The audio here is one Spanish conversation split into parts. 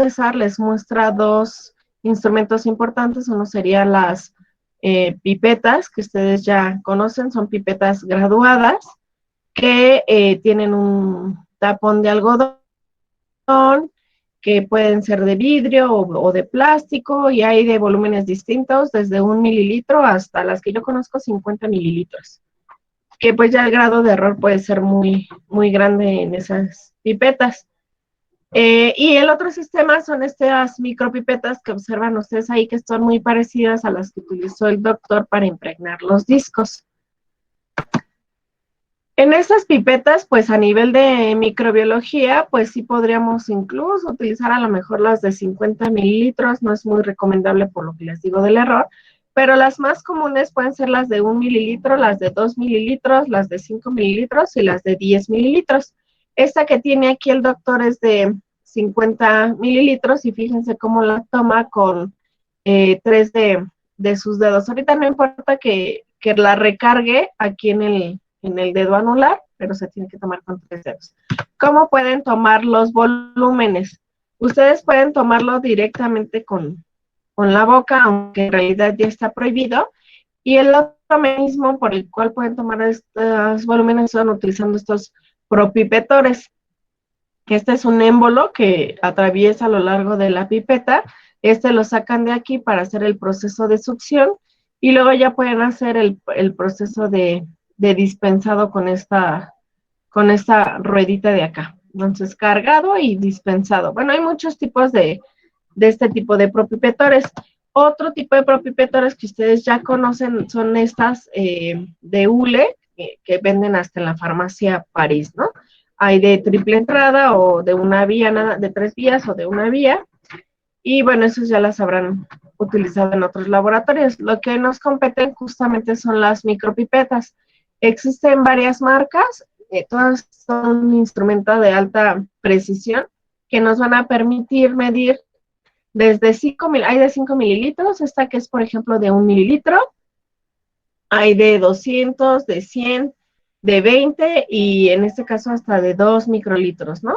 César les muestra dos instrumentos importantes. Uno sería las pipetas, que ustedes ya conocen, son pipetas graduadas, que tienen un tapón de algodón, que pueden ser de vidrio o de plástico, y hay de volúmenes distintos, desde 1 mililitro hasta las que yo conozco, 50 mililitros. Que pues ya el grado de error puede ser muy, muy grande en esas pipetas. Y el otro sistema son estas micropipetas que observan ustedes ahí, que son muy parecidas a las que utilizó el doctor para impregnar los discos. En estas pipetas, pues a nivel de microbiología, pues sí podríamos incluso utilizar a lo mejor las de 50 mililitros, no es muy recomendable por lo que les digo del error, pero las más comunes pueden ser las de 1 mililitro, las de 2 mililitros, las de 5 mililitros y las de 10 mililitros. Esta que tiene aquí el doctor es de 50 mililitros y fíjense cómo la toma con 3 de sus dedos. Ahorita no importa que la recargue aquí en el dedo anular, pero se tiene que tomar con 3 dedos. ¿Cómo pueden tomar los volúmenes? Ustedes pueden tomarlo directamente con la boca, aunque en realidad ya está prohibido. Y el otro mecanismo por el cual pueden tomar estos volúmenes son utilizando estos propipetores. Este es un émbolo que atraviesa a lo largo de la pipeta. Este lo sacan de aquí para hacer el proceso de succión y luego ya pueden hacer el proceso de dispensado con esta ruedita de acá. Entonces, cargado y dispensado. Bueno, hay muchos tipos de este tipo de propipetores. Otro tipo de propipetores que ustedes ya conocen son estas de hule, que venden hasta en la farmacia París, ¿no? Hay de triple entrada o de una vía, de 3 vías o de una vía. Y bueno, esos ya las habrán utilizado en otros laboratorios. Lo que nos competen justamente son las micropipetas. Existen varias marcas, todas son un instrumento de alta precisión que nos van a permitir medir desde 5 mil, hay de 5 mililitros, esta que es por ejemplo de 1 mililitro, hay de 200, de 100, de 20 y en este caso hasta de 2 microlitros, ¿no?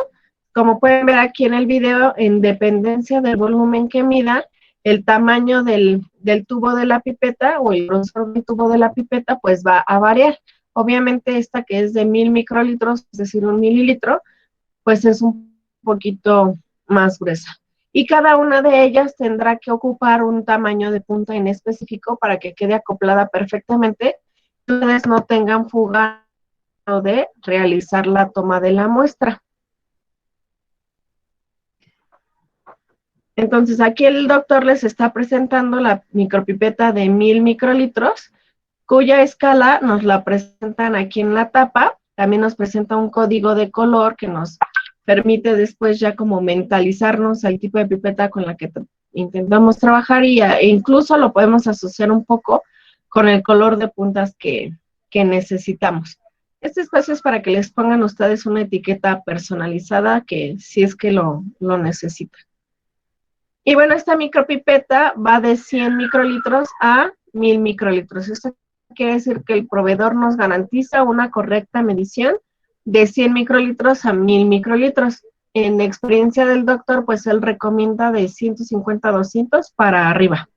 Como pueden ver aquí en el video, en dependencia del volumen que mida, el tamaño del tubo de la pipeta o el grosor del tubo de la pipeta, pues va a variar. Obviamente esta que es de 1000 microlitros, es decir, 1 mililitro, pues es un poquito más gruesa. Y cada una de ellas tendrá que ocupar un tamaño de punta en específico para que quede acoplada perfectamente y ustedes no tengan fuga de realizar la toma de la muestra. Entonces, aquí el doctor les está presentando la micropipeta de 1000 microlitros, cuya escala nos la presentan aquí en la tapa. También nos presenta un código de color que nos permite después ya como mentalizarnos al tipo de pipeta con la que intentamos trabajar e incluso lo podemos asociar un poco con el color de puntas que necesitamos. Este espacio es para que les pongan ustedes una etiqueta personalizada que si es que lo necesitan. Y bueno, esta micropipeta va de 100 microlitros a 1000 microlitros. Esto quiere decir que el proveedor nos garantiza una correcta medición de 100 microlitros a 1000 microlitros. En experiencia del doctor, pues él recomienda de 150 a 200 para arriba,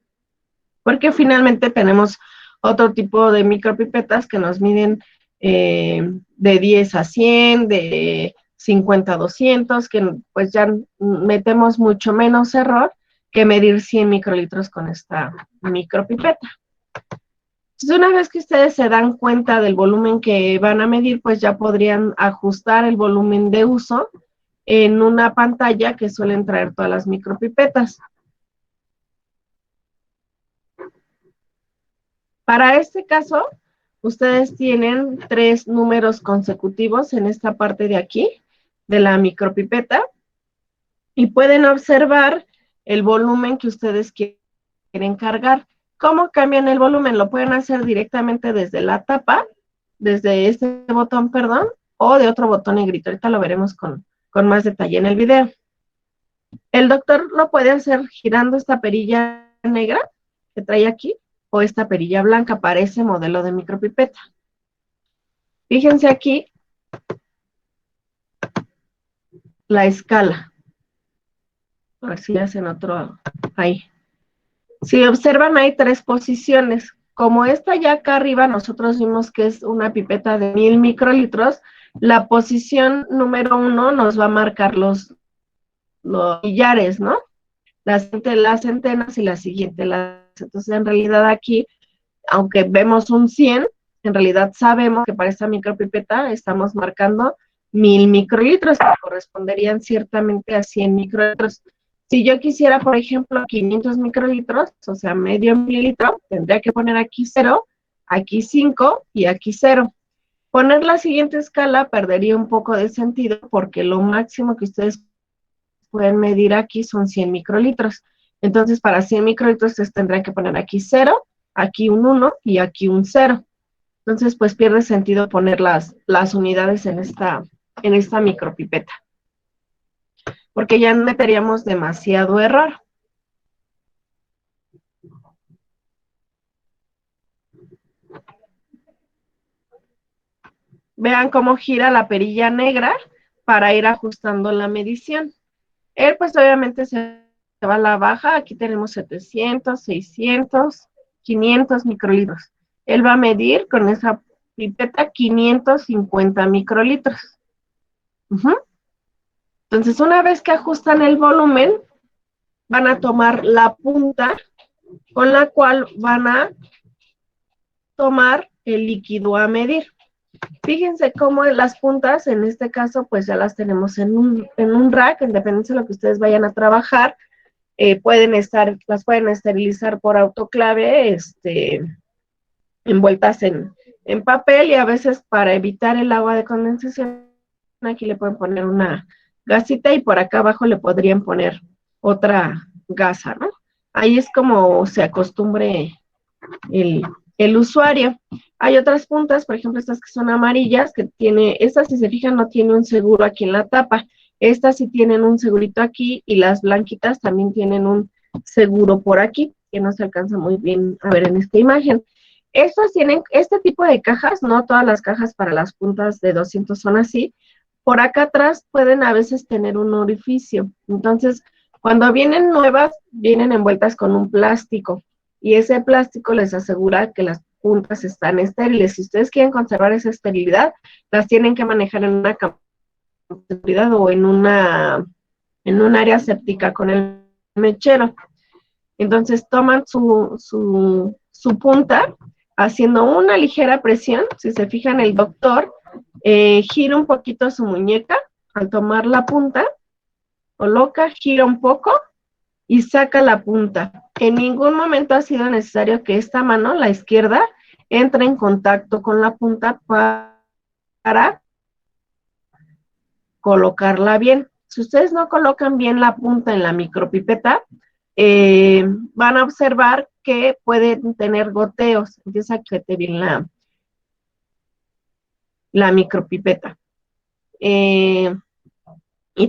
porque finalmente tenemos otro tipo de micropipetas que nos miden de 10 a 100, de 50 a 200, que pues ya metemos mucho menos error que medir 100 microlitros con esta micropipeta. Entonces, una vez que ustedes se dan cuenta del volumen que van a medir, pues ya podrían ajustar el volumen de uso en una pantalla que suelen traer todas las micropipetas. Para este caso, ustedes tienen 3 números consecutivos en esta parte de aquí, de la micropipeta, y pueden observar el volumen que ustedes quieren cargar. ¿Cómo cambian el volumen? Lo pueden hacer directamente desde la tapa, desde este botón, perdón, o de otro botón negrito. Ahorita lo veremos con más detalle en el video. El doctor lo puede hacer girando esta perilla negra que trae aquí, o esta perilla blanca para ese modelo de micropipeta. Fíjense aquí la escala. A ver si hacen otro ahí. Si observan, hay 3 posiciones. Como esta ya acá arriba, nosotros vimos que es una pipeta de 1000 microlitros, la posición número 1 nos va a marcar los billares, ¿no? Las centenas y la siguiente. Entonces, en realidad aquí, aunque vemos un 100, en realidad sabemos que para esta micropipeta estamos marcando 1000 microlitros, que corresponderían ciertamente a 100 microlitros. Si yo quisiera, por ejemplo, 500 microlitros, o sea, medio mililitro, tendría que poner aquí 0, aquí 5 y aquí 0. Poner la siguiente escala perdería un poco de sentido porque lo máximo que ustedes pueden medir aquí son 100 microlitros. Entonces, para 100 microlitros, ustedes tendrán que poner aquí 0, aquí un 1 y aquí un 0. Entonces, pues pierde sentido poner las unidades en esta micropipeta, porque ya meteríamos demasiado error. Vean cómo gira la perilla negra para ir ajustando la medición. Él, pues obviamente se va a la baja. Aquí tenemos 700, 600, 500 microlitros. Él va a medir con esa pipeta 550 microlitros. Entonces, una vez que ajustan el volumen, van a tomar la punta con la cual van a tomar el líquido a medir. Fíjense cómo las puntas, en este caso, pues ya las tenemos en un rack, en dependencia de lo que ustedes vayan a trabajar. Las pueden esterilizar por autoclave, envueltas en papel, y a veces para evitar el agua de condensación, aquí le pueden poner una gasita y por acá abajo le podrían poner otra gasa, ¿no? Ahí es como se acostumbre el, el usuario. Hay otras puntas, por ejemplo, estas que son amarillas, estas si se fijan no tiene un seguro aquí en la tapa. Estas sí tienen un segurito aquí y las blanquitas también tienen un seguro por aquí, que no se alcanza muy bien a ver en esta imagen. Estos tienen este tipo de cajas, no todas las cajas para las puntas de 200 son así. Por acá atrás pueden a veces tener un orificio. Entonces, cuando vienen nuevas, vienen envueltas con un plástico y ese plástico les asegura que las puntas están estériles. Si ustedes quieren conservar esa esterilidad, las tienen que manejar en una cámara de seguridad o en un área séptica con el mechero. Entonces toman su punta haciendo una ligera presión. Si se fijan, el doctor gira un poquito su muñeca al tomar la punta, coloca, gira un poco y saca la punta. En ningún momento ha sido necesario que esta mano, la izquierda, entre en contacto con la punta para colocarla bien. Si ustedes no colocan bien la punta en la micropipeta, van a observar que pueden tener goteos. Empieza a que te bien la micropipeta. Y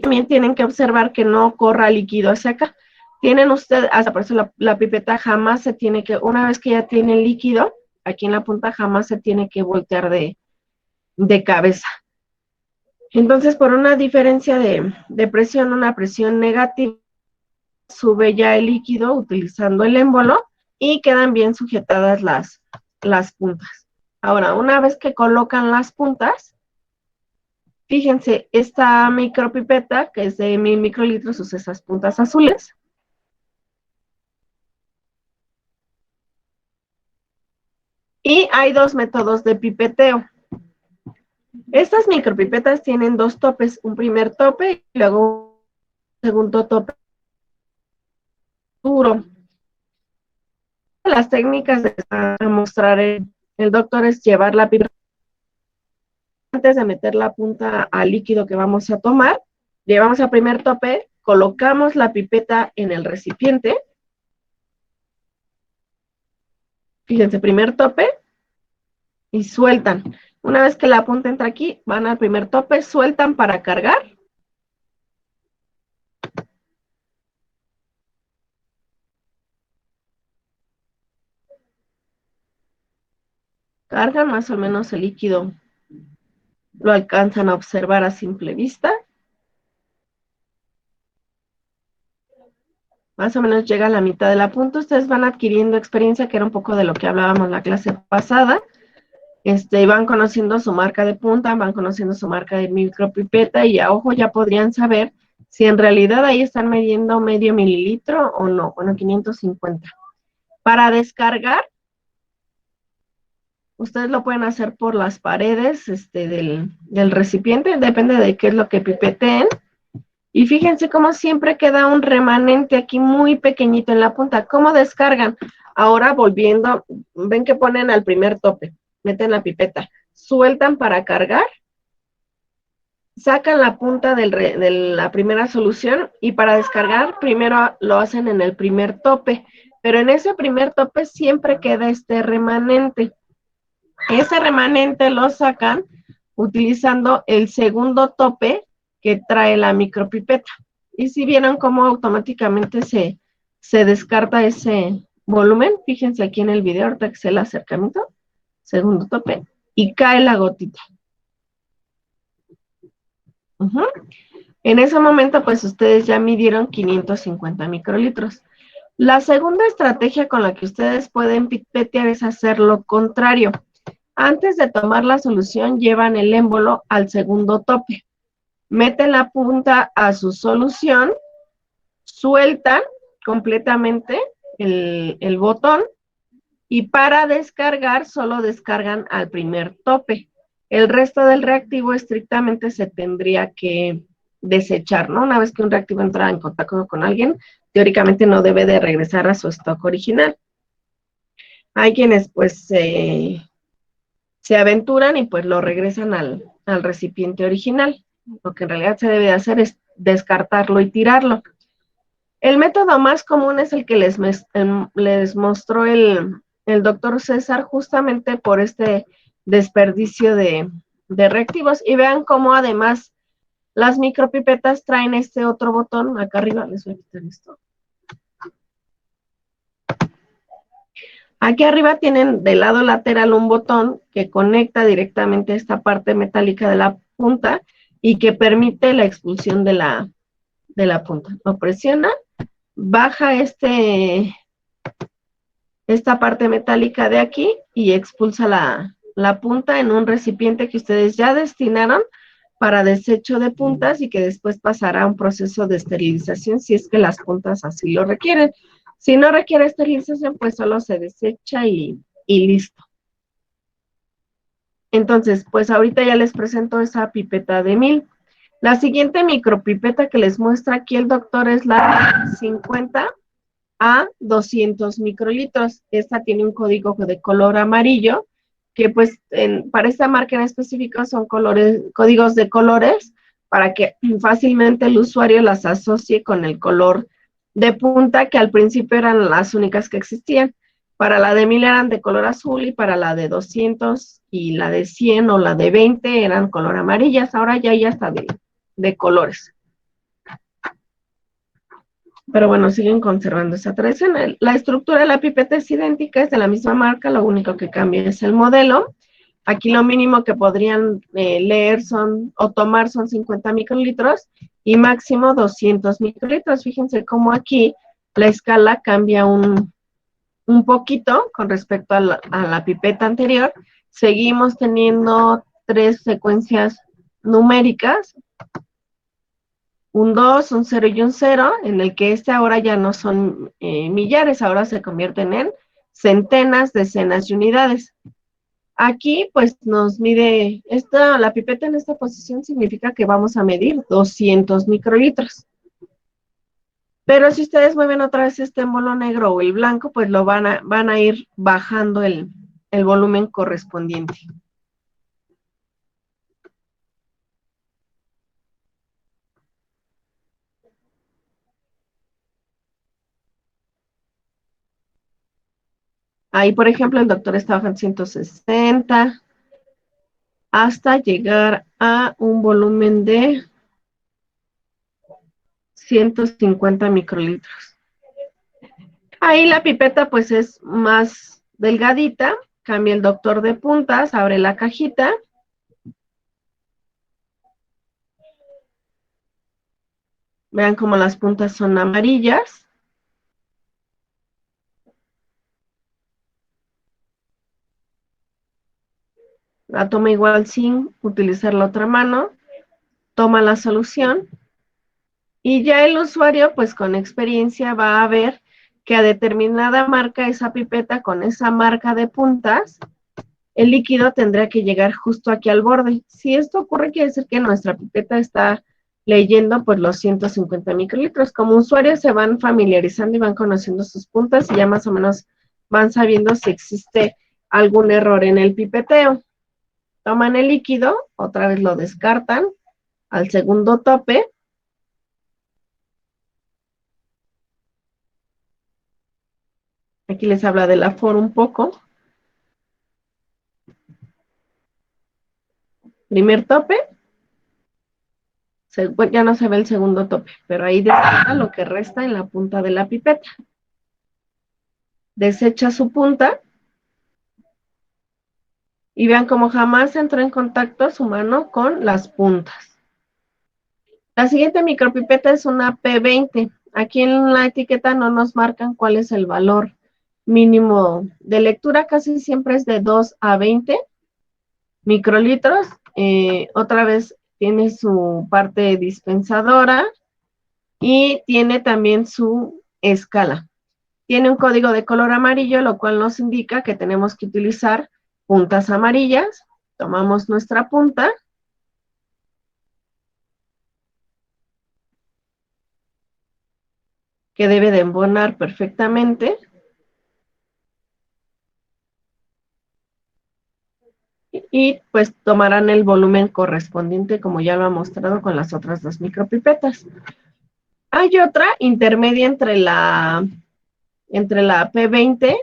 también tienen que observar que no corra líquido hacia acá. Tienen ustedes, hasta por eso la pipeta jamás se tiene que, una vez que ya tiene el líquido, aquí en la punta jamás se tiene que voltear de cabeza. Entonces, por una diferencia de presión, una presión negativa, sube ya el líquido utilizando el émbolo y quedan bien sujetadas las puntas. Ahora, una vez que colocan las puntas, fíjense, esta micropipeta, que es de 1000 microlitros, usa esas puntas azules. Y hay 2 métodos de pipeteo. Estas micropipetas tienen 2 topes, un primer tope y luego un segundo tope duro. Las técnicas que va a mostrar el doctor es llevar la pipeta antes de meter la punta al líquido que vamos a tomar. Llevamos al primer tope, colocamos la pipeta en el recipiente. Fíjense, primer tope y sueltan. Una vez que la punta entra aquí, van al primer tope, sueltan para cargar. Cargan más o menos el líquido. Lo alcanzan a observar a simple vista. más o menos llega a la mitad de la punta, ustedes van adquiriendo experiencia, que era un poco de lo que hablábamos la clase pasada. Y van conociendo su marca de punta, van conociendo su marca de micropipeta y a ojo ya podrían saber si en realidad ahí están midiendo medio mililitro o no. Bueno, 550. Para descargar, ustedes lo pueden hacer por las paredes del recipiente, depende de qué es lo que pipeteen. Y fíjense cómo siempre queda un remanente aquí muy pequeñito en la punta. ¿Cómo descargan? Ahora volviendo, ven que ponen al primer tope, meten la pipeta, sueltan para cargar, sacan la punta de la primera solución y para descargar primero lo hacen en el primer tope, pero en ese primer tope siempre queda este remanente. Ese remanente lo sacan utilizando el segundo tope que trae la micropipeta. Y si vieron cómo automáticamente se descarta ese volumen, fíjense aquí en el video, ahorita que se el acercamiento, segundo tope, y cae la gotita. En ese momento, pues ustedes ya midieron 550 microlitros. La segunda estrategia con la que ustedes pueden pipetear es hacer lo contrario. Antes de tomar la solución, llevan el émbolo al segundo tope. Meten la punta a su solución, sueltan completamente el botón y para descargar solo descargan al primer tope. El resto del reactivo estrictamente se tendría que desechar, ¿no? Una vez que un reactivo entra en contacto con alguien, teóricamente no debe de regresar a su stock original. Hay quienes pues se aventuran y pues lo regresan al recipiente original. Lo que en realidad se debe de hacer es descartarlo y tirarlo. El método más común es el que les mostró el doctor César justamente por este desperdicio de reactivos. Y vean cómo además las micropipetas traen este otro botón acá arriba. Les voy a quitar esto. Aquí arriba tienen del lado lateral un botón que conecta directamente esta parte metálica de la punta y que permite la expulsión de la punta. Lo presiona, baja esta parte metálica de aquí y expulsa la punta en un recipiente que ustedes ya destinaron para desecho de puntas y que después pasará a un proceso de esterilización si es que las puntas así lo requieren. Si no requiere esterilización, pues solo se desecha y listo. Entonces, pues ahorita ya les presento esa pipeta de 1000. La siguiente micropipeta que les muestra aquí el doctor es la 50 a 200 microlitros. Esta tiene un código de color amarillo, que pues para esta marca en específico son códigos de colores para que fácilmente el usuario las asocie con el color de punta, que al principio eran las únicas que existían. Para la de 1000 eran de color azul y para la de 200 y la de 100 o la de 20 eran color amarillas. Ahora ya hay hasta de colores. Pero bueno, siguen conservando esa tradición. La estructura de la pipeta es idéntica, es de la misma marca, lo único que cambia es el modelo. Aquí lo mínimo que podrían leer o tomar son 50 microlitros y máximo 200 microlitros. Fíjense cómo aquí la escala cambia un poquito con respecto a la pipeta anterior. Seguimos teniendo 3 secuencias numéricas, un 2, un 0 y un 0, en el que ahora ya no son millares, ahora se convierten en centenas, decenas y unidades. Aquí, pues, nos mide, la pipeta en esta posición significa que vamos a medir 200 microlitros. Pero si ustedes mueven otra vez este émbolo negro o el blanco, pues lo van a ir bajando el volumen correspondiente. Ahí, por ejemplo, el doctor estaba en 160 hasta llegar a un volumen de 150 microlitros. Ahí la pipeta pues es más delgadita, cambia el doctor de puntas, abre la cajita. Vean cómo las puntas son amarillas. La toma igual sin utilizar la otra mano, toma la solución y ya el usuario, pues con experiencia, va a ver que a determinada marca, esa pipeta con esa marca de puntas, el líquido tendrá que llegar justo aquí al borde. Si esto ocurre, quiere decir que nuestra pipeta está leyendo pues los 150 microlitros. Como usuarios se van familiarizando y van conociendo sus puntas y ya más o menos van sabiendo si existe algún error en el pipeteo. Toman el líquido, otra vez lo descartan al segundo tope. Aquí les habla del aforo un poco. Primer tope, ya no se ve el segundo tope, pero ahí descarta lo que resta en la punta de la pipeta. Desecha su punta y vean cómo jamás entró en contacto su mano con las puntas. La siguiente micropipeta es una P20. Aquí en la etiqueta no nos marcan cuál es el valor mínimo de lectura, casi siempre es de 2 a 20 microlitros. Otra vez tiene su parte dispensadora y tiene también su escala. Tiene un código de color amarillo, lo cual nos indica que tenemos que utilizar puntas amarillas. Tomamos nuestra punta. Que debe de embonar perfectamente. Y pues tomarán el volumen correspondiente como ya lo ha mostrado con las otras dos micropipetas. Hay otra intermedia entre la P20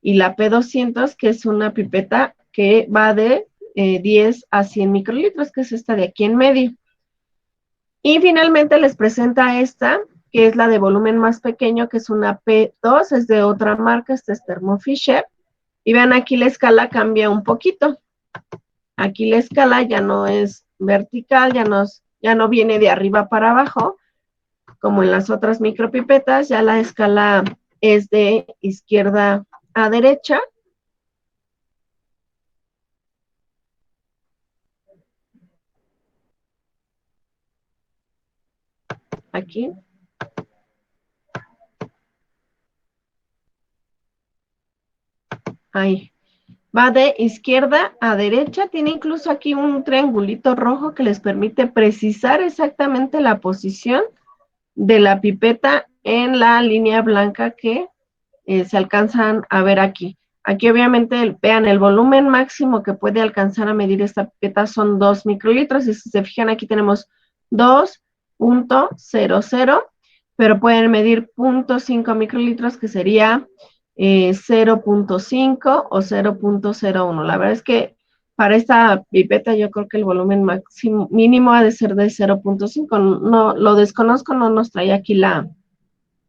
y la P200, que es una pipeta que va de 10 a 100 microlitros, que es esta de aquí en medio. Y finalmente les presenta esta, que es la de volumen más pequeño, que es una P2, es de otra marca, esta es Thermo Fisher. Y vean aquí la escala cambia un poquito. Aquí la escala ya no es vertical, ya no viene de arriba para abajo, como en las otras micropipetas, ya la escala es de izquierda a derecha. Aquí. Ahí. Va de izquierda a derecha, tiene incluso aquí un triangulito rojo que les permite precisar exactamente la posición de la pipeta en la línea blanca que se alcanzan a ver aquí. Aquí obviamente vean el volumen máximo que puede alcanzar a medir esta pipeta son 2 microlitros y si se fijan aquí tenemos 2.00, pero pueden medir 0.5 microlitros que sería 0.5 o 0.01. La verdad es que para esta pipeta yo creo que el volumen máximo mínimo ha de ser de 0.5. No, lo desconozco, no nos trae aquí la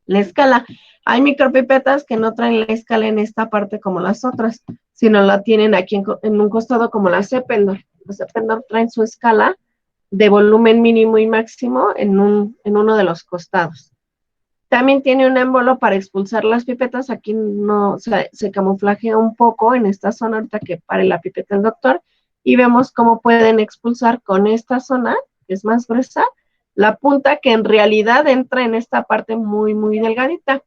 escala. Hay micropipetas que no traen la escala en esta parte como las otras, sino la tienen aquí en un costado como la Cependor. Las Cependor traen su escala de volumen mínimo y máximo en uno de los costados. También tiene un émbolo para expulsar las pipetas. Aquí no se camuflajea un poco en esta zona ahorita que pare la pipeta el doctor y vemos cómo pueden expulsar con esta zona, que es más gruesa, la punta que en realidad entra en esta parte muy, muy delgadita.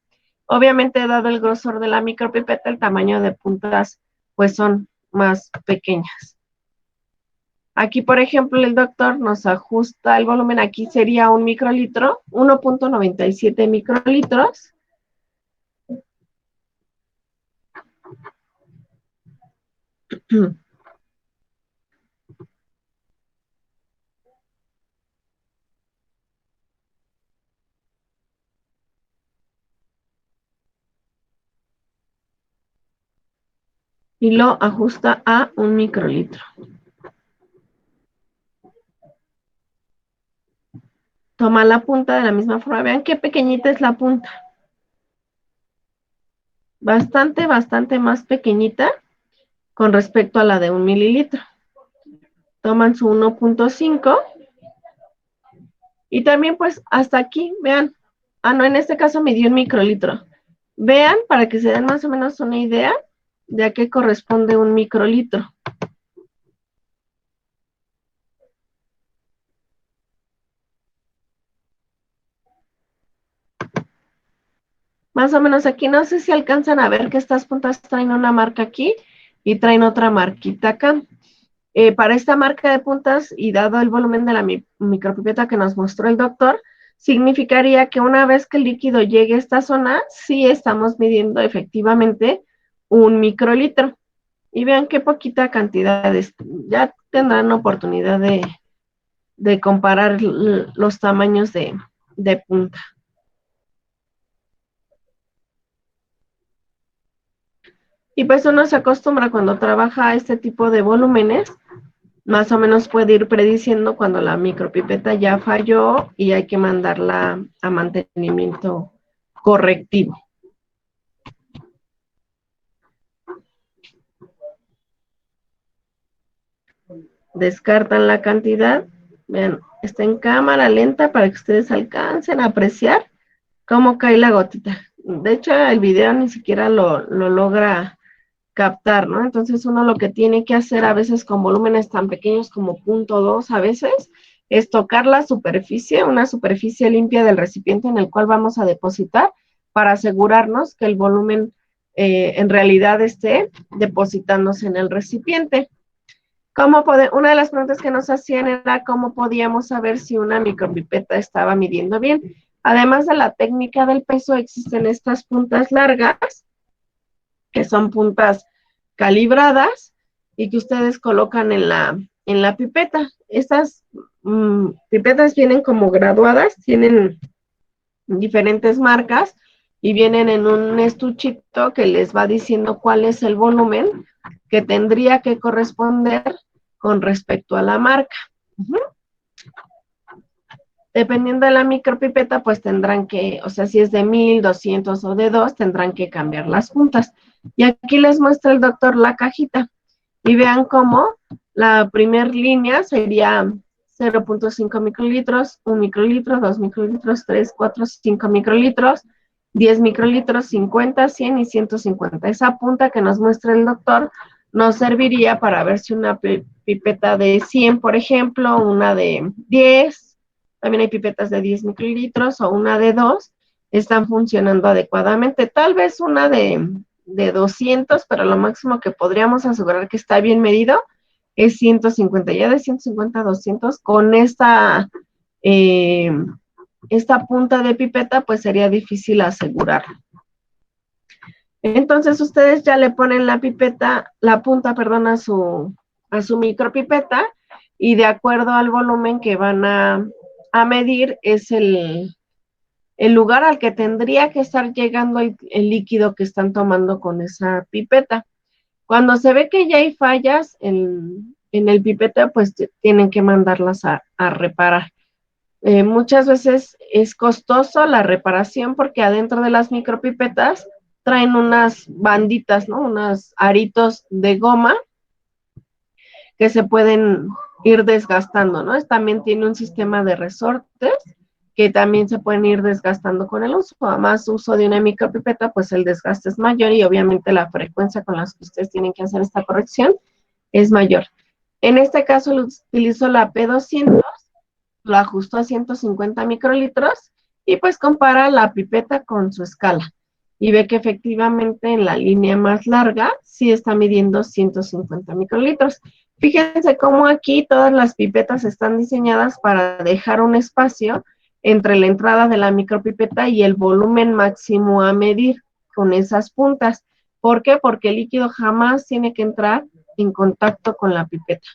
Obviamente, dado el grosor de la micropipeta, el tamaño de puntas pues son más pequeñas. Aquí, por ejemplo, el doctor nos ajusta el volumen. Aquí sería un microlitro, 1.97 microlitros. Y lo ajusta a un microlitro. Toma la punta de la misma forma. Vean qué pequeñita es la punta. Bastante, bastante más pequeñita con respecto a la de 1 mililitro. Toman su 1.5 y también pues hasta aquí, vean. No, en este caso me dio un microlitro. Vean para que se den más o menos una idea de a qué corresponde un microlitro. Más o menos aquí, no sé si alcanzan a ver que estas puntas traen una marca aquí y traen otra marquita acá. Para esta marca de puntas y dado el volumen de la micropipeta que nos mostró el doctor, significaría que una vez que el líquido llegue a esta zona, sí estamos midiendo efectivamente 1 microlitro. Y vean qué poquita cantidad es. Ya tendrán oportunidad de comparar los tamaños de punta. Y pues uno se acostumbra cuando trabaja a este tipo de volúmenes, más o menos puede ir prediciendo cuando la micropipeta ya falló y hay que mandarla a mantenimiento correctivo. Descartan la cantidad. Vean, está en cámara lenta para que ustedes alcancen a apreciar cómo cae la gotita. De hecho, el video ni siquiera lo logra captar, ¿no? Entonces uno lo que tiene que hacer a veces con volúmenes tan pequeños como 0.2 a veces es tocar la superficie, una superficie limpia del recipiente en el cual vamos a depositar para asegurarnos que el volumen en realidad esté depositándose en el recipiente. Una de las preguntas que nos hacían era cómo podíamos saber si una micropipeta estaba midiendo bien. Además de la técnica del peso, existen estas puntas largas, que son puntas calibradas y que ustedes colocan en la pipeta. Estas pipetas vienen como graduadas, tienen diferentes marcas y vienen en un estuchito que les va diciendo cuál es el volumen que tendría que corresponder con respecto a la marca. Dependiendo de la micropipeta, pues tendrán que, o sea, si es de 1000, 200 o de 2, tendrán que cambiar las puntas. Y aquí les muestra el doctor la cajita. Y vean cómo la primera línea sería 0.5 microlitros, 1 microlitro, 2 microlitros, 3, 4, 5 microlitros, 10 microlitros, 50, 100 y 150. Esa punta que nos muestra el doctor nos serviría para ver si una pipeta de 100, por ejemplo, una de 10, también hay pipetas de 10 microlitros o una de 2, están funcionando adecuadamente. Tal vez una de 200, pero lo máximo que podríamos asegurar que está bien medido es 150. Ya de 150 a 200, con esta punta de pipeta, pues sería difícil asegurarlo. Entonces ustedes ya le ponen la punta, perdón, a su micropipeta y de acuerdo al volumen que van a medir es el lugar al que tendría que estar llegando el líquido que están tomando con esa pipeta. Cuando se ve que ya hay fallas en el pipeta, pues tienen que mandarlas a reparar. Muchas veces es costoso la reparación porque adentro de las micropipetas traen unas banditas, ¿no? Unos aritos de goma que se pueden ir desgastando, ¿no? También tiene un sistema de resortes que también se pueden ir desgastando con el uso. A más uso de una micropipeta, pues el desgaste es mayor y obviamente la frecuencia con la que ustedes tienen que hacer esta corrección es mayor. En este caso utilizo la P200, lo ajustó a 150 microlitros y pues compara la pipeta con su escala y ve que efectivamente en la línea más larga sí está midiendo 150 microlitros. Fíjense cómo aquí todas las pipetas están diseñadas para dejar un espacio entre la entrada de la micropipeta y el volumen máximo a medir con esas puntas. ¿Por qué? Porque el líquido jamás tiene que entrar en contacto con la pipeta.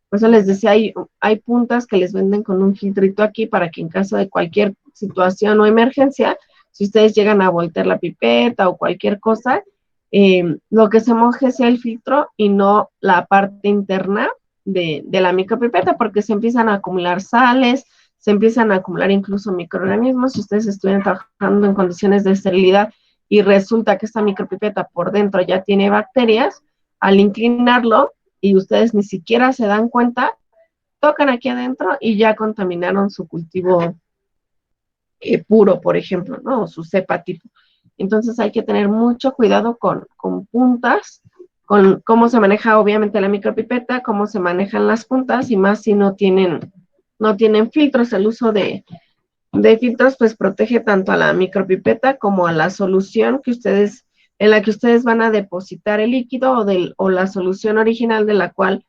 Por eso les decía, hay puntas que les venden con un filtrito aquí para que en caso de cualquier situación o emergencia, si ustedes llegan a voltear la pipeta o cualquier cosa, lo que se moje sea el filtro y no la parte interna de la micropipeta, porque se empiezan a acumular sales, se empiezan a acumular incluso microorganismos. Si ustedes estuvieran trabajando en condiciones de esterilidad y resulta que esta micropipeta por dentro ya tiene bacterias, al inclinarlo y ustedes ni siquiera se dan cuenta, tocan aquí adentro y ya contaminaron su cultivo puro, por ejemplo, ¿no? O su cepa tipo. Entonces hay que tener mucho cuidado con puntas, con cómo se maneja obviamente la micropipeta, cómo se manejan las puntas y más si no tienen filtros. El uso de de filtros, pues protege tanto a la micropipeta como a la solución en la que ustedes van a depositar el líquido o la solución original de la cual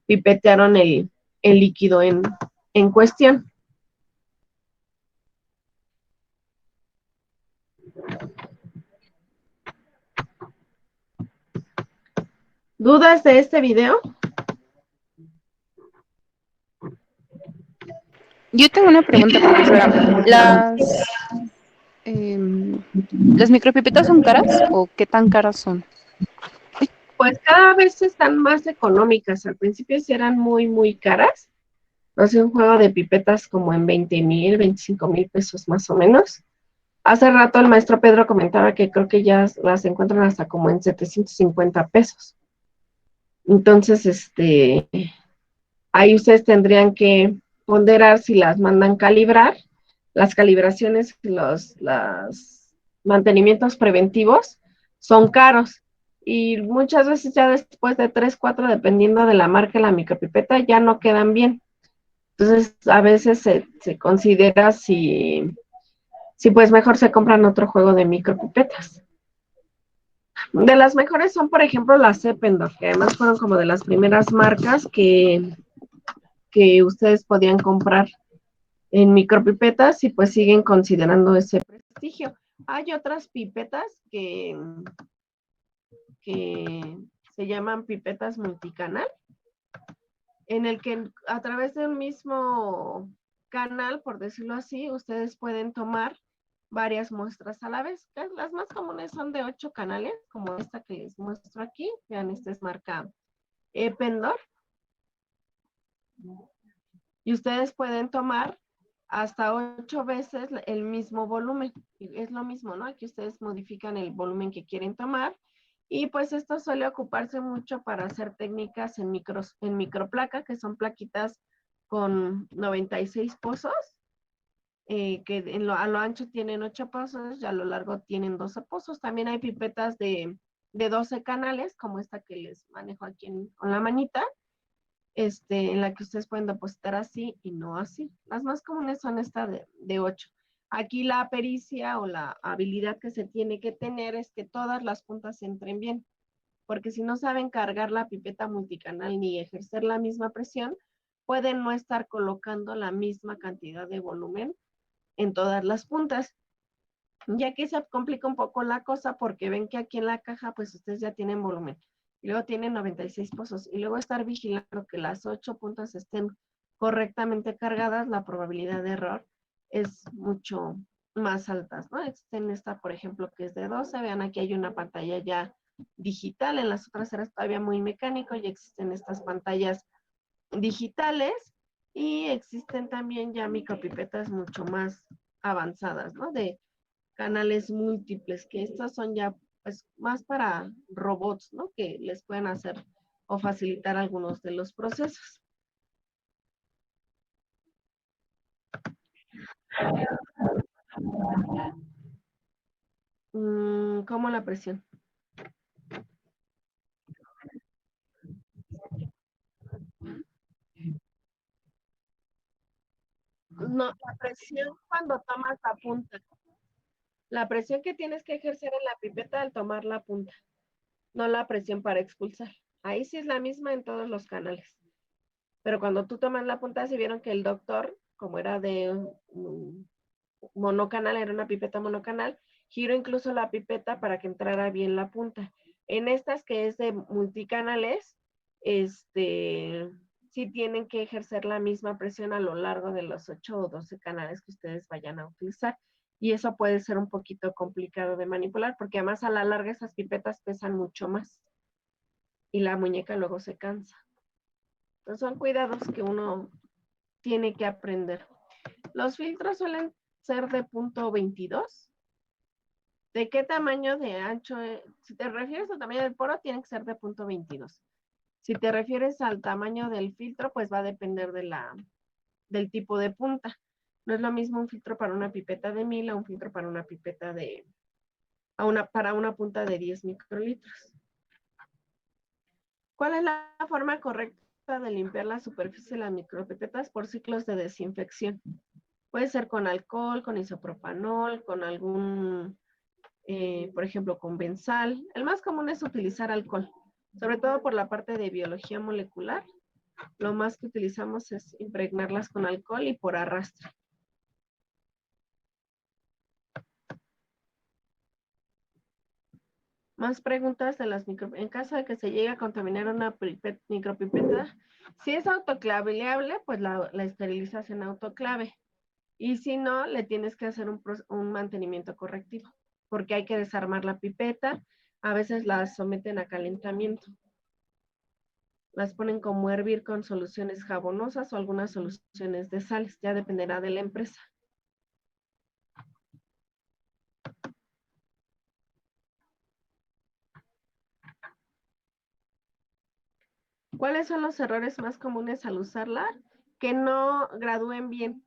pipetearon el líquido en cuestión. ¿Dudas de este video? Yo tengo una pregunta, profesora. ¿Las micropipetas son caras o qué tan caras son? Pues cada vez están más económicas. Al principio sí eran muy, muy caras. No sé, un juego de pipetas como en 20,000, 25,000 pesos más o menos. Hace rato el maestro Pedro comentaba que creo que ya las encuentran hasta como en 750 pesos. Entonces, ahí ustedes tendrían que ponderar si las mandan calibrar. Las calibraciones y los mantenimientos preventivos son caros. Y muchas veces ya después de 3, 4, dependiendo de la marca de la micropipeta, ya no quedan bien. Entonces, a veces se considera si pues mejor se compran otro juego de micropipetas. De las mejores son, por ejemplo, las Cependor, que además fueron como de las primeras marcas que ustedes podían comprar en micropipetas y pues siguen considerando ese prestigio. Hay otras pipetas que se llaman pipetas multicanal, en el que a través de un mismo canal, por decirlo así, ustedes pueden tomar varias muestras a la vez. Las más comunes son de 8 canales, como esta que les muestro aquí. Vean, esta es marca Ependor. Y ustedes pueden tomar hasta 8 veces el mismo volumen. Es lo mismo, ¿no? Aquí ustedes modifican el volumen que quieren tomar. Y pues esto suele ocuparse mucho para hacer técnicas en microplaca, que son plaquitas con 96 pozos, que a lo ancho tienen 8 pozos y a lo largo tienen 12 pozos. También hay pipetas de 12 canales, como esta que les manejo aquí con la manita, en la que ustedes pueden depositar así y no así. Las más comunes son esta de 8. Aquí la pericia o la habilidad que se tiene que tener es que todas las puntas entren bien, porque si no saben cargar la pipeta multicanal ni ejercer la misma presión, pueden no estar colocando la misma cantidad de volumen en todas las puntas. Y aquí se complica un poco la cosa porque ven que aquí en la caja pues ustedes ya tienen volumen y luego tienen 96 pozos y luego estar vigilando que las 8 puntas estén correctamente cargadas, la probabilidad de error es mucho más alta, ¿no? Existen esta, por ejemplo, que es de 12, vean aquí hay una pantalla ya digital, en las otras era todavía muy mecánico y existen estas pantallas digitales y existen también ya micropipetas mucho más avanzadas, ¿no? De canales múltiples, que estas son ya pues más para robots, ¿no? Que les pueden hacer o facilitar algunos de los procesos. ¿Cómo la presión? No, la presión cuando tomas la punta. La presión que tienes que ejercer en la pipeta al tomar la punta, no la presión para expulsar. Ahí sí es la misma en todos los canales. Pero cuando tú tomas la punta, se vieron que el doctor, como era de monocanal, era una pipeta monocanal, giro incluso la pipeta para que entrara bien la punta. En estas que es de multicanales, sí tienen que ejercer la misma presión a lo largo de los 8 o 12 canales que ustedes vayan a utilizar. Y eso puede ser un poquito complicado de manipular, porque además a la larga esas pipetas pesan mucho más y la muñeca luego se cansa. Entonces son cuidados que uno tiene que aprender. Los filtros suelen ser de punto 22. ¿De qué tamaño de ancho? Si te refieres al tamaño del poro, tiene que ser de punto 22. Si te refieres al tamaño del filtro, pues va a depender del tipo de punta. No es lo mismo un filtro para una pipeta de 1000 a un filtro para una pipeta para una punta de 10 microlitros. ¿Cuál es la forma correcta de limpiar la superficie de las micropipetas? Por ciclos de desinfección. Puede ser con alcohol, con isopropanol, con algún, por ejemplo, con benzal. El más común es utilizar alcohol, sobre todo por la parte de biología molecular. Lo más que utilizamos es impregnarlas con alcohol y por arrastre. Más preguntas de las micro... En caso de que se llegue a contaminar una micropipeta, si es autoclaveable, pues la esterilizas en autoclave. Y si no, le tienes que hacer un mantenimiento correctivo, porque hay que desarmar la pipeta. A veces las someten a calentamiento. Las ponen como hervir con soluciones jabonosas o algunas soluciones de sales, ya dependerá de la empresa. ¿Cuáles son los errores más comunes al usarla? Que no gradúen bien.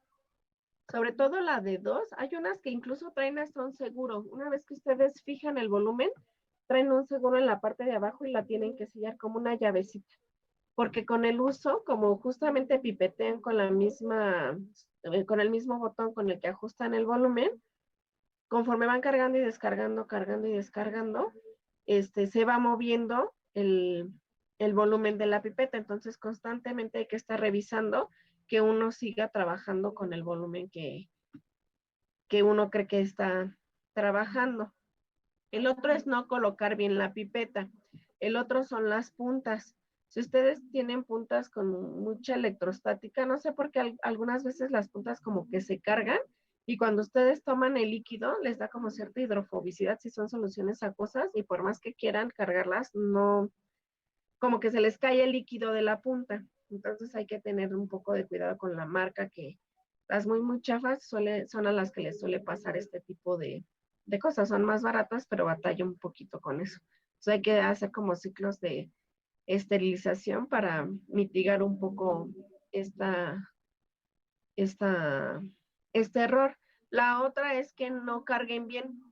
Sobre todo la de 2, hay unas que incluso traen hasta un seguro. Una vez que ustedes fijan el volumen, traen un seguro en la parte de abajo y la tienen que sellar como una llavecita. Porque con el uso, como justamente pipetean con la misma, con el mismo botón con el que ajustan el volumen, conforme van cargando y descargando, se va moviendo el volumen de la pipeta. Entonces, constantemente hay que estar revisando que uno siga trabajando con el volumen que uno cree que está trabajando. El otro es no colocar bien la pipeta. El otro son las puntas. Si ustedes tienen puntas con mucha electrostática, no sé por qué algunas veces las puntas como que se cargan y cuando ustedes toman el líquido les da como cierta hidrofobicidad si son soluciones acuosas y por más que quieran cargarlas, no, como que se les cae el líquido de la punta. Entonces hay que tener un poco de cuidado con la marca que las muy chafas son a las que les suele pasar este tipo de cosas. Son más baratas, pero batalla un poquito con eso. Entonces hay que hacer como ciclos de esterilización para mitigar un poco esta, esta, este error. La otra es que no carguen bien,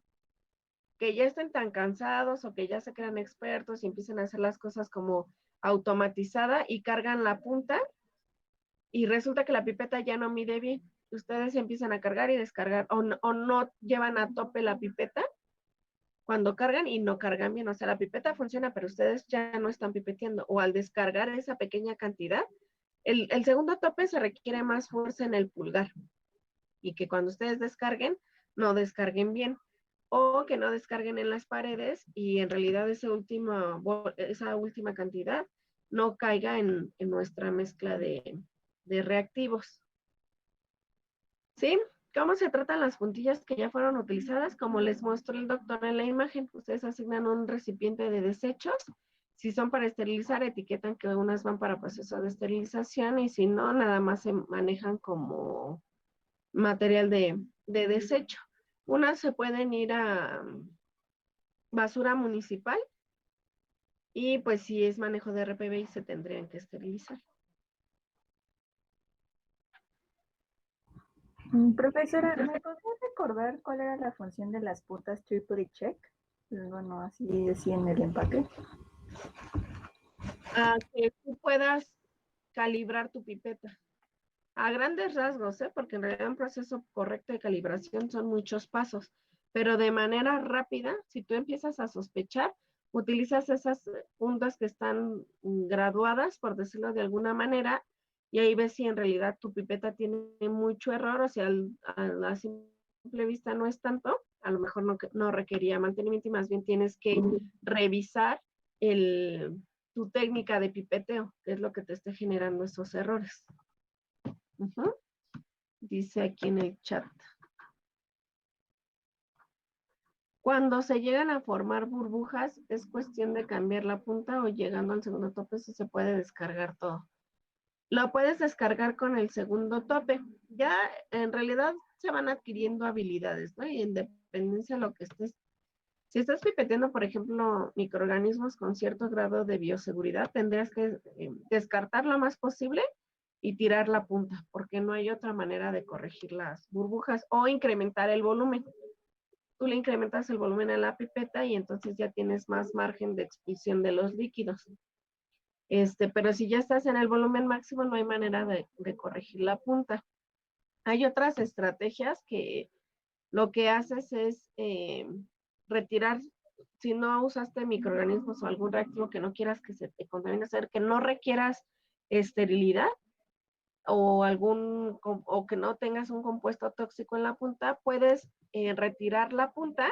que ya estén tan cansados o que ya se crean expertos y empiecen a hacer las cosas como automatizada y cargan la punta y resulta que la pipeta ya no mide bien. Ustedes empiezan a cargar y descargar o no llevan a tope la pipeta cuando cargan y no cargan bien. O sea, la pipeta funciona, pero ustedes ya no están pipeteando o al descargar esa pequeña cantidad, el segundo tope se requiere más fuerza en el pulgar y que cuando ustedes descarguen, no descarguen bien o que no descarguen en las paredes y en realidad esa última cantidad no caiga en nuestra mezcla de reactivos. ¿Sí? ¿Cómo se tratan las puntillas que ya fueron utilizadas? Como les muestro el doctor en la imagen, ustedes asignan un recipiente de desechos. Si son para esterilizar, etiquetan que unas van para proceso de esterilización y si no, nada más se manejan como material de desecho. Unas se pueden ir a basura municipal y pues si es manejo de RPBI se tendrían que esterilizar. Profesora, ¿me podría recordar cuál era la función de las puntas triple check? Pues bueno, así decía en el empaque. Que tú puedas calibrar tu pipeta. A grandes rasgos, porque en realidad un proceso correcto de calibración son muchos pasos, pero de manera rápida, si tú empiezas a sospechar, utilizas esas puntas que están graduadas, por decirlo de alguna manera, y ahí ves si en realidad tu pipeta tiene mucho error o si a la simple vista no es tanto, a lo mejor no requería mantenimiento y más bien tienes que revisar tu técnica de pipeteo, que es lo que te esté generando esos errores. Uh-huh. Dice aquí en el chat. Cuando se llegan a formar burbujas, es cuestión de cambiar la punta o llegando al segundo tope si se puede descargar todo. Lo puedes descargar con el segundo tope. Ya en realidad se van adquiriendo habilidades, ¿no? Y en dependencia de lo que estés. Si estás pipeteando, por ejemplo, microorganismos con cierto grado de bioseguridad, tendrías que descartar lo más posible y tirar la punta, porque no hay otra manera de corregir las burbujas o incrementar el volumen. Tú le incrementas el volumen a la pipeta y entonces ya tienes más margen de expulsión de los líquidos. Pero si ya estás en el volumen máximo, no hay manera de corregir la punta. Hay otras estrategias que lo que haces es retirar, si no usaste microorganismos o algún reactivo que no quieras que se te contamine, hacer que no requieras esterilidad o que no tengas un compuesto tóxico en la punta, puedes retirar la punta,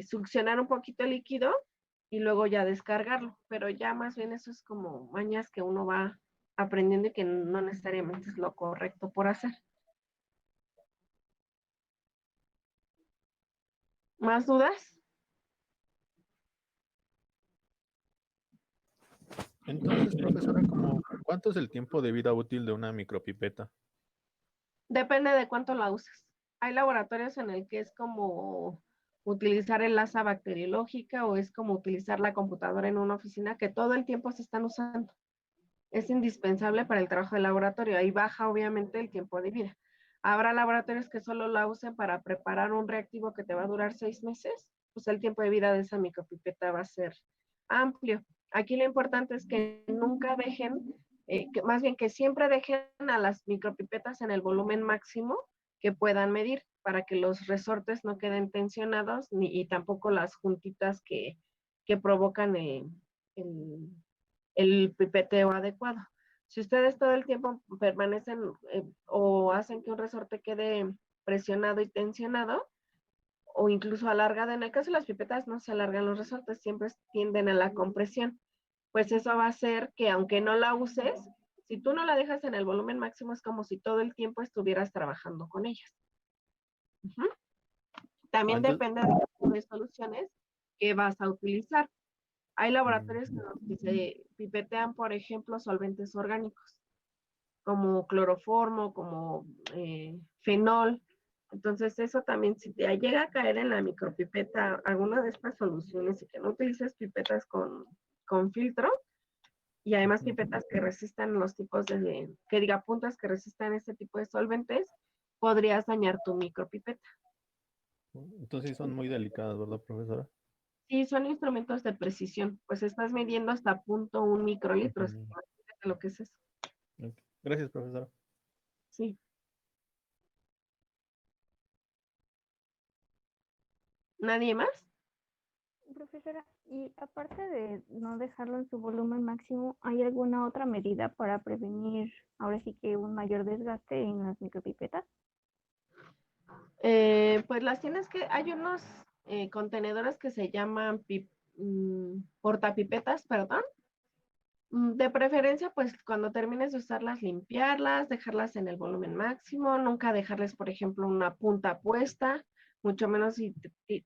succionar un poquito el líquido y luego ya descargarlo, pero ya más bien eso es como mañas que uno va aprendiendo y que no necesariamente es lo correcto por hacer. ¿Más dudas? Entonces, profesora, ¿cuánto es el tiempo de vida útil de una micropipeta? Depende de cuánto la uses. Hay laboratorios en el que es como utilizar el asa bacteriológica o es como utilizar la computadora en una oficina que todo el tiempo se están usando. Es indispensable para el trabajo de laboratorio. Ahí baja obviamente el tiempo de vida. Habrá laboratorios que solo la usen para preparar un reactivo que te va a durar 6 meses, pues el tiempo de vida de esa micropipeta va a ser amplio. Aquí lo importante es que nunca dejen, más bien que siempre dejen a las micropipetas en el volumen máximo que puedan medir para que los resortes no queden tensionados y tampoco las juntitas que provocan el, el pipeteo adecuado. Si ustedes todo el tiempo permanecen o hacen que un resorte quede presionado y tensionado, o incluso alargado, en el caso de las pipetas no se alargan los resortes, siempre tienden a la compresión, pues eso va a hacer que aunque no la uses, si tú no la dejas en el volumen máximo, es como si todo el tiempo estuvieras trabajando con ellas. Uh-huh. También Entonces, depende de soluciones que vas a utilizar. Hay laboratorios en los que se pipetean, por ejemplo, solventes orgánicos, como cloroformo, como fenol. Entonces, eso también, si te llega a caer en la micropipeta alguna de estas soluciones y que no utilices pipetas con filtro, y además pipetas que resistan los tipos que diga puntas que resistan este tipo de solventes, podrías dañar tu micropipeta. entonces sí son muy delicadas, ¿verdad, profesora? Sí, son instrumentos de precisión, pues estás midiendo hasta 0.1 microlitros. Ujú. Lo que es eso. Ok. Gracias, profesora. Sí. ¿Nadie más? Profesora, y aparte de no dejarlo en su volumen máximo, ¿hay alguna otra medida para prevenir ahora sí que un mayor desgaste en las micropipetas? Pues hay unos contenedores que se llaman portapipetas, perdón. De preferencia, pues cuando termines de usarlas, limpiarlas, dejarlas en el volumen máximo, nunca dejarles, por ejemplo, una punta puesta, mucho menos si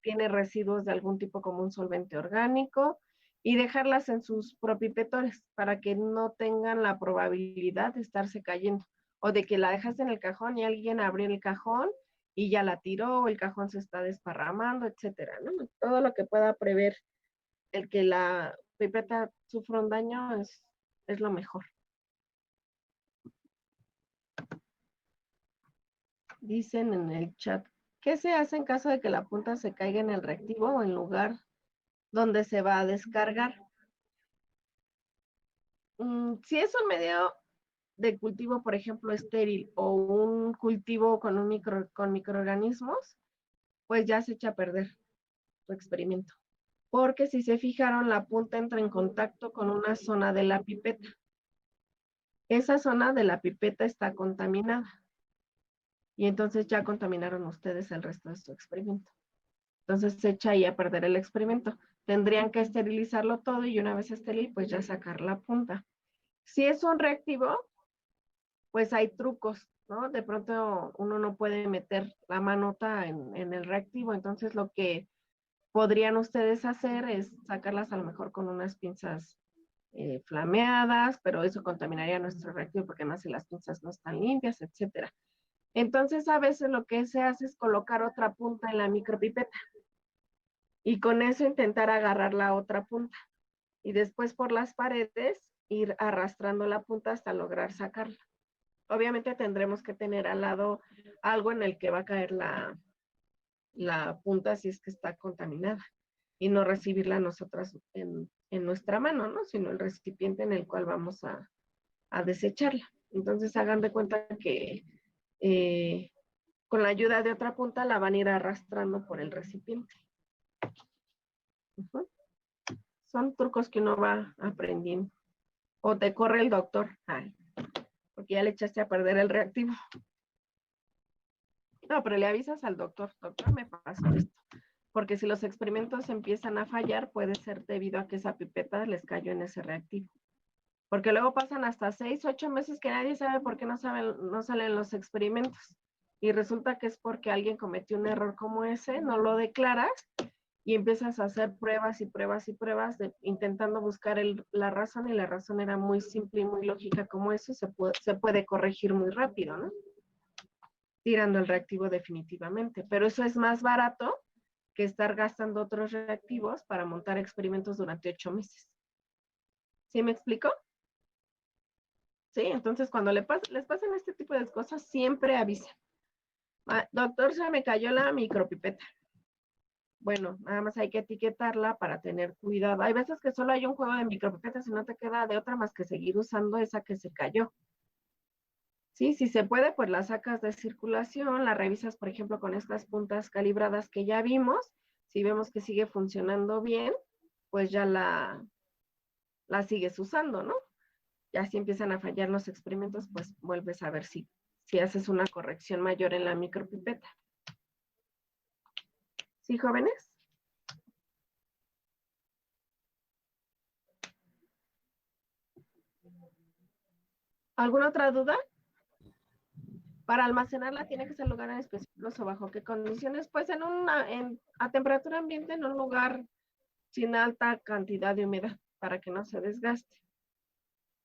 tiene residuos de algún tipo como un solvente orgánico, y dejarlas en sus propipetores para que no tengan la probabilidad de estarse cayendo o de que la dejas en el cajón y alguien abrió el cajón y ya la tiró o el cajón se está desparramando, etcétera, ¿no? Todo lo que pueda prever el que la pipeta sufra un daño es lo mejor. Dicen en el chat, ¿qué se hace en caso de que la punta se caiga en el reactivo o en lugar donde se va a descargar? Si es un medio de cultivo, por ejemplo, estéril o un cultivo con microorganismos, pues ya se echa a perder tu experimento. Porque si se fijaron, la punta entra en contacto con una zona de la pipeta. Esa zona de la pipeta está contaminada. Y entonces ya contaminaron ustedes el resto de su experimento. Entonces se echa ahí a perder el experimento. Tendrían que esterilizarlo todo y una vez estéril, pues ya sacar la punta. Si es un reactivo, pues hay trucos, ¿no? De pronto uno no puede meter la manota en el reactivo, entonces lo que podrían ustedes hacer es sacarlas a lo mejor con unas pinzas flameadas, pero eso contaminaría nuestro reactivo porque además si las pinzas no están limpias, etcétera. Entonces, a veces lo que se hace es colocar otra punta en la micropipeta y con eso intentar agarrar la otra punta y después por las paredes ir arrastrando la punta hasta lograr sacarla. Obviamente tendremos que tener al lado algo en el que va a caer la punta si es que está contaminada y no recibirla nosotras en nuestra mano, ¿no? Sino el recipiente en el cual vamos a desecharla. Entonces hagan de cuenta que con la ayuda de otra punta la van a ir arrastrando por el recipiente. Ujú. Son trucos que uno va aprendiendo. O te corre el doctor, ay, porque ya le echaste a perder el reactivo. No, pero le avisas al doctor, doctor, me pasó esto. Porque si los experimentos empiezan a fallar, puede ser debido a que esa pipeta les cayó en ese reactivo. Porque luego pasan hasta 6, 8 meses que nadie sabe por qué no salen los experimentos. Y resulta que es porque alguien cometió un error como ese, no lo declaras y empiezas a hacer pruebas y pruebas y pruebas intentando buscar la razón, y la razón era muy simple y muy lógica como eso, se puede corregir muy rápido, ¿no? Tirando el reactivo definitivamente. Pero eso es más barato que estar gastando otros reactivos para montar experimentos durante 8 meses. ¿Sí me explico? Sí, entonces cuando les pasan este tipo de cosas, siempre avisan. Doctor, se me cayó la micropipeta. Bueno, nada más hay que etiquetarla para tener cuidado. Hay veces que solo hay un juego de micropipetas y no te queda de otra más que seguir usando esa que se cayó. Sí, si se puede, pues la sacas de circulación, la revisas, por ejemplo, con estas puntas calibradas que ya vimos. Si vemos que sigue funcionando bien, pues ya la sigues usando, ¿no? Ya si empiezan a fallar los experimentos, pues vuelves a ver si haces una corrección mayor en la micropipeta. ¿Sí, jóvenes? ¿Alguna otra duda? Para almacenarla tiene que ser lugar en específicos o bajo qué condiciones, pues a temperatura ambiente en un lugar sin alta cantidad de humedad para que no se desgaste.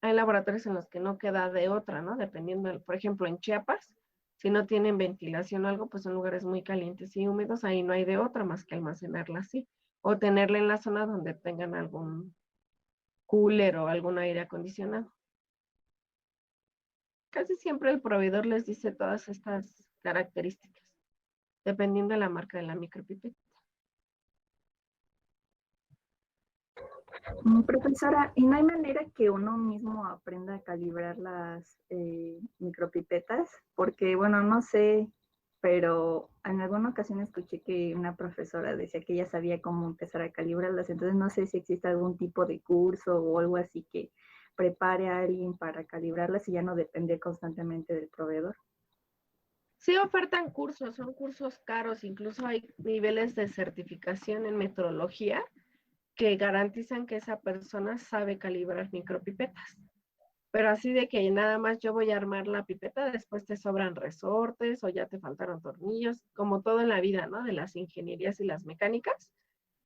Hay laboratorios en los que no queda de otra, ¿no? Dependiendo, por ejemplo, en Chiapas, si no tienen ventilación o algo, pues son lugares muy calientes y húmedos, ahí no hay de otra más que almacenarla así, o tenerla en la zona donde tengan algún cooler o algún aire acondicionado. Casi siempre el proveedor les dice todas estas características, dependiendo de la marca de la micropipeta. Profesora, ¿y no hay manera que uno mismo aprenda a calibrar las micropipetas? Porque, bueno, no sé, pero en alguna ocasión escuché que una profesora decía que ella sabía cómo empezar a calibrarlas, entonces no sé si existe algún tipo de curso o algo así que prepare a alguien para calibrarlas y ya no depender constantemente del proveedor. Sí ofertan cursos, son cursos caros, incluso hay niveles de certificación en metrología que garantizan que esa persona sabe calibrar micropipetas. Pero así de que nada más yo voy a armar la pipeta, después te sobran resortes o ya te faltaron tornillos, como todo en la vida, ¿no? De las ingenierías y las mecánicas.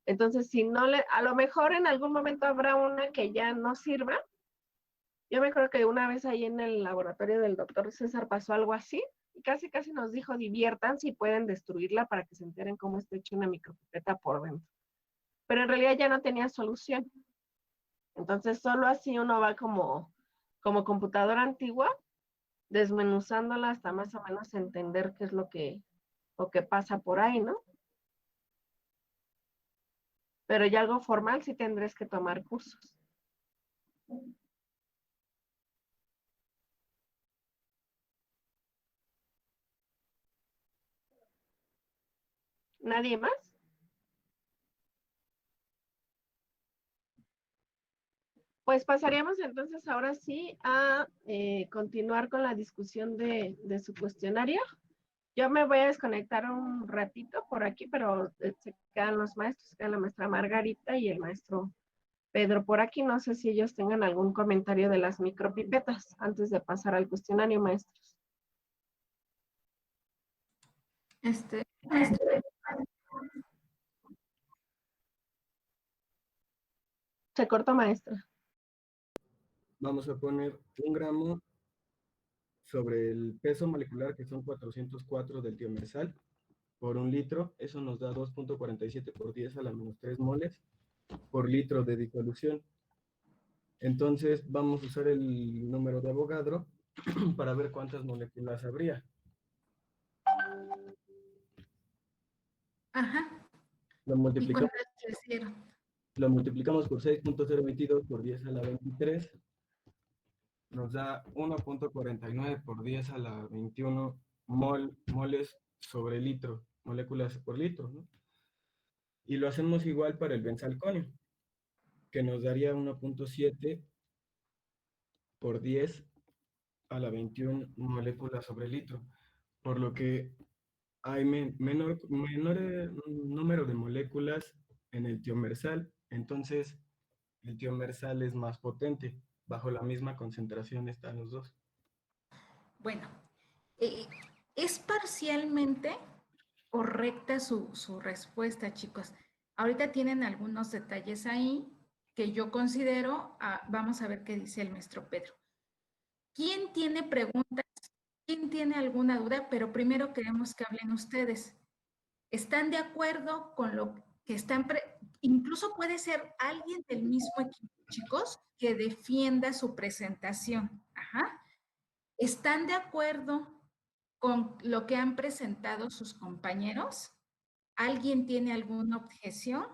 Entonces, si no a lo mejor en algún momento habrá una que ya no sirva. Yo me acuerdo que una vez ahí en el laboratorio del doctor César pasó algo así, y casi casi nos dijo, diviertan si pueden destruirla para que se enteren cómo está hecha una micropipeta por dentro. Pero en realidad ya no tenía solución. Entonces, solo así uno va como computadora antigua, desmenuzándola hasta más o menos entender qué es lo que pasa por ahí, ¿no? Pero ya algo formal sí tendrás que tomar cursos. ¿Nadie más? Pues pasaríamos entonces ahora sí a continuar con la discusión de su cuestionario. Yo me voy a desconectar un ratito por aquí, pero se quedan los maestros, se queda la maestra Margarita y el maestro Pedro por aquí. No sé si ellos tengan algún comentario de las micropipetas antes de pasar al cuestionario, maestros. Este, Se cortó, maestra. Vamos a poner 1 gramo sobre el peso molecular, que son 404 del tiomersal, por 1 litro. Eso nos da 2.47 por 10 a la menos 3 moles por litro de disolución. Entonces vamos a usar el número de Avogadro para ver cuántas moléculas habría. ajá, Lo ¿y multiplicamos, cuántas se hicieron? lo multiplicamos por 6.022 por 10 a la 23. nos da 1.49 por 10 a la 21 moles sobre litro, moléculas por litro, ¿no? Y lo hacemos igual para el benzalconio, que nos daría 1.7 por 10 a la 21 moléculas sobre litro, por lo que hay menor número de moléculas en el tiomersal, entonces el tiomersal es más potente, bajo la misma concentración están los dos. Bueno, eh, es parcialmente correcta su respuesta, chicos. Ahorita tienen algunos detalles ahí que yo considero, vamos a ver qué dice el maestro Pedro. ¿Quién tiene preguntas? ¿Quién tiene alguna duda? Pero primero queremos que hablen ustedes. ¿Están de acuerdo con lo que están? Incluso puede ser alguien del mismo equipo, chicos, que defienda su presentación. Ajá. ¿Están de acuerdo con lo que han presentado sus compañeros? ¿Alguien tiene alguna objeción?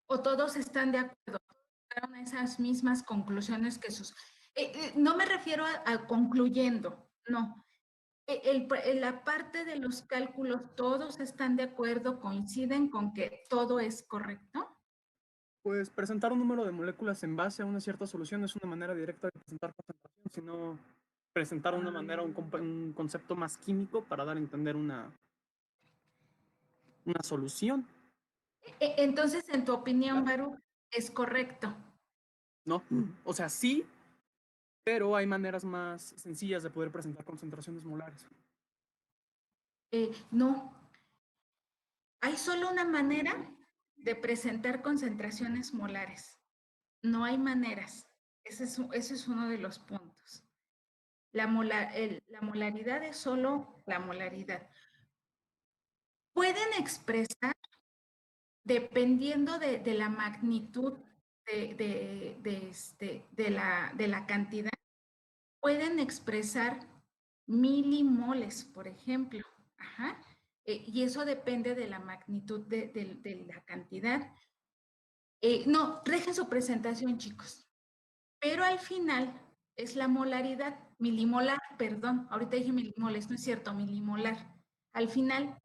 ¿O todos están de acuerdo? ¿Llegaron a esas mismas conclusiones que sus... no me refiero a concluyendo, no. La parte de los cálculos, ¿todos están de acuerdo, coinciden con que todo es correcto? Pues presentar un número de moléculas en base a una cierta solución es una manera directa de presentar concentración, sino presentar una manera, un concepto más químico para dar a entender una solución, Entonces, en tu opinión, Baruch, es correcto. ¿no? O sea, sí, pero hay maneras más sencillas de poder presentar concentraciones molares. No, hay solo una manera de presentar concentraciones molares. No hay maneras. Ese es uno de los puntos. La molaridad es solo la molaridad. Pueden expresar, dependiendo de la magnitud de la cantidad, pueden expresar milimoles, por ejemplo. Ajá. Y eso depende de la magnitud de la cantidad. No, dejen su presentación, chicos. Pero al final es la molaridad, milimolar, perdón, ahorita dije milimoles, no es cierto, milimolar. Al final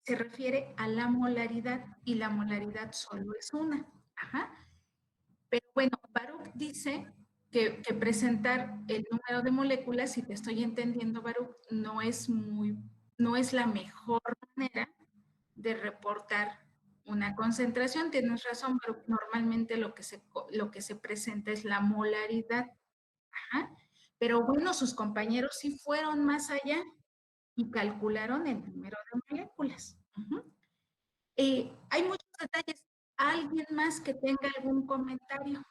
se refiere a la molaridad y la molaridad solo es una. Ajá. Pero bueno, Baruch dice que presentar el número de moléculas, si te estoy entendiendo, Baruch, no es la mejor manera de reportar una concentración. Tienes razón, Baruch, normalmente lo que se presenta es la molaridad. Ajá. Pero bueno, sus compañeros sí fueron más allá y calcularon el número de moléculas. Hay muchos detalles. ¿Alguien más que tenga algún comentario?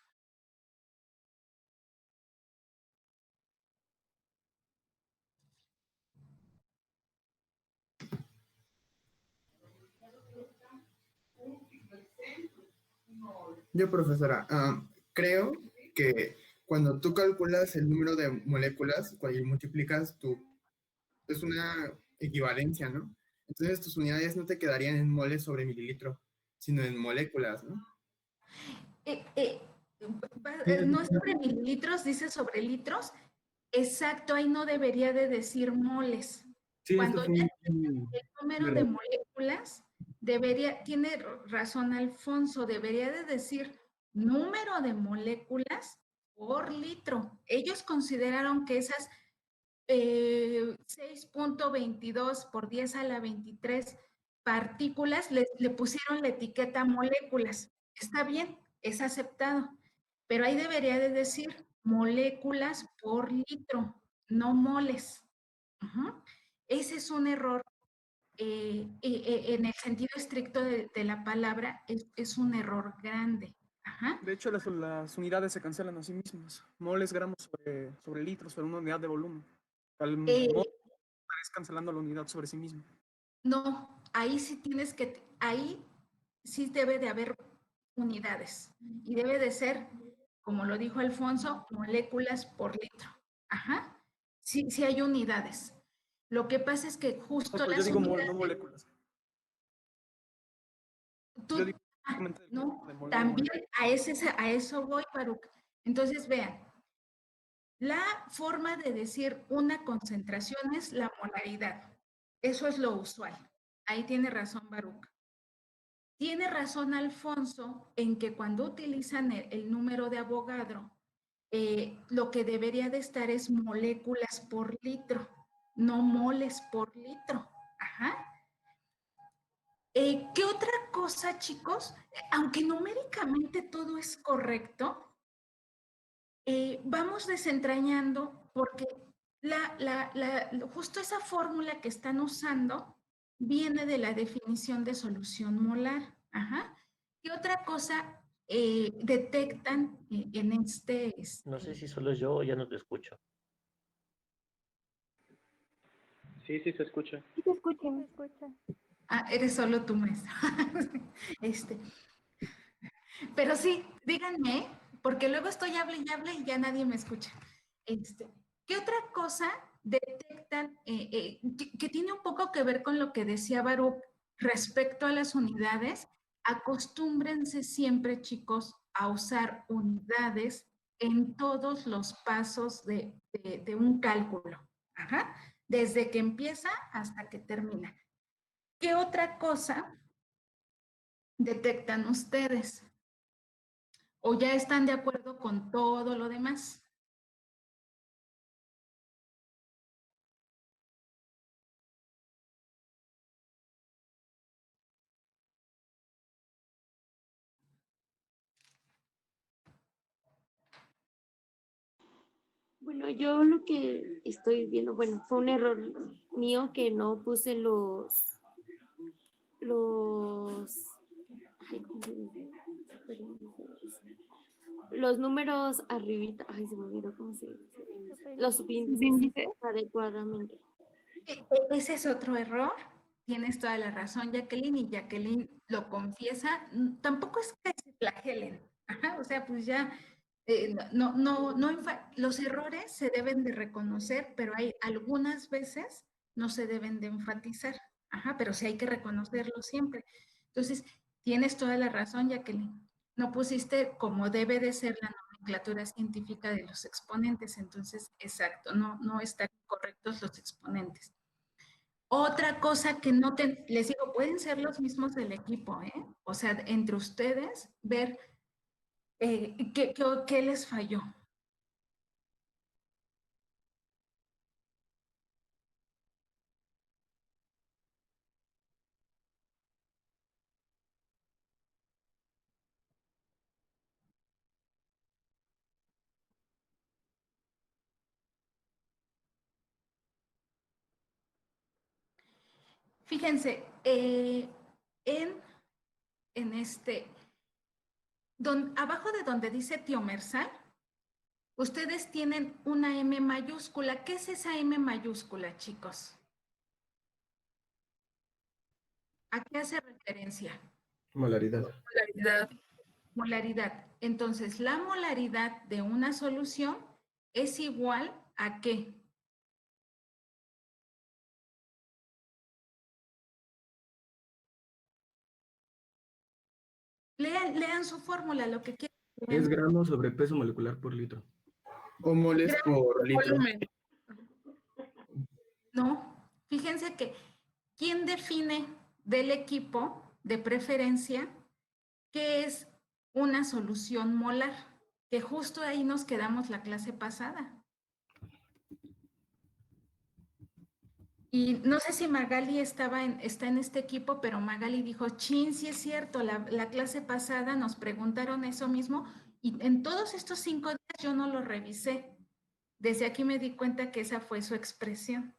Yo, profesora, creo que cuando tú calculas el número de moléculas y multiplicas, es una equivalencia, ¿no? Entonces tus unidades no te quedarían en moles sobre mililitro, sino en moléculas, ¿no? No es sobre mililitros, dice sobre litros. Exacto, ahí no debería de decir moles. Sí, Cuando esto fue ya el número de moléculas, tiene razón Alfonso, debería de decir número de moléculas por litro. Ellos consideraron que esas 6.22 por 10 a la 23 partículas le pusieron la etiqueta moléculas. Está bien, es aceptado, pero ahí debería de decir moléculas por litro, no moles. Ese es un error. En el sentido estricto de la palabra, es un error grande. Ajá. De hecho, las unidades se cancelan a sí mismas. Moles, gramos sobre litros, sobre una unidad de volumen. Al mol es cancelando la unidad sobre sí misma. No, ahí sí tienes ahí sí debe de haber unidades y debe de ser, como lo dijo Alfonso, moléculas por litro. Ajá. Sí, sí hay unidades. Lo que pasa es que justo No, pues yo las digo unidades... no moléculas. Tú, Yo digo únicamente del no, concepto de mol- también molécula. a eso voy, Baruch. Entonces, vean, la forma de decir una concentración es la molaridad. Eso es lo usual. Ahí tiene razón Baruch. Tiene razón Alfonso en que cuando utilizan el número de Avogadro, lo que debería de estar es moléculas por litro, no moles por litro. Ajá. ¿Qué otra cosa, chicos? Aunque numéricamente todo es correcto, vamos desentrañando porque justo esa fórmula que están usando viene de la definición de solución molar. Ajá. ¿Qué otra cosa detectan en este... No sé si solo yo o ya no te escucho. Sí, sí se escucha. Sí, te escuchan. Se escucha. Ah, eres solo tú, maestra. Pero sí, díganme, porque luego estoy hable y ya nadie me escucha. ¿Qué otra cosa detectan que tiene un poco que ver con lo que decía Baruch respecto a las unidades? Acostúmbrense siempre, chicos, a usar unidades en todos los pasos de un cálculo. Ajá. Desde que empieza hasta que termina. ¿Qué otra cosa detectan ustedes? ¿O ya están de acuerdo con todo lo demás? Bueno, yo lo que estoy viendo, bueno, fue un error mío que no puse ay, ¿cómo se dice? Los números arribita, ay, se me olvidó cómo se dice. Los subíndices adecuadamente. Ese es otro error. Tienes toda la razón, Jacqueline, y Jacqueline lo confiesa. Tampoco es que se flagelen. Ajá, o sea, pues ya, los errores se deben de reconocer, pero hay algunas veces no se deben de enfatizar. Ajá, pero sí hay que reconocerlo siempre. Entonces, tienes toda la razón, Jacqueline. No pusiste como debe de ser la nomenclatura científica de los exponentes, entonces, exacto, no están correctos los exponentes. Otra cosa que no les digo, pueden ser los mismos del equipo, ¿eh? O sea, entre ustedes, ver qué les falló. Fíjense, en abajo de donde dice tiomersal, ustedes tienen una M mayúscula. ¿Qué es esa M mayúscula, chicos? ¿A qué hace referencia? Molaridad. Molaridad. Molaridad. Entonces, la molaridad de una solución es igual a ¿qué? Lean su fórmula, lo que quieran. Es gramos sobre peso molecular por litro. O moles por litro. No, fíjense que ¿quién define del equipo de preferencia qué es una solución molar? Que justo ahí nos quedamos la clase pasada. Y no sé si Magali está en este equipo, pero Magali dijo, chin, sí es cierto, la clase pasada nos preguntaron eso mismo y en todos estos 5 días yo no lo revisé. Desde aquí me di cuenta que esa fue su expresión.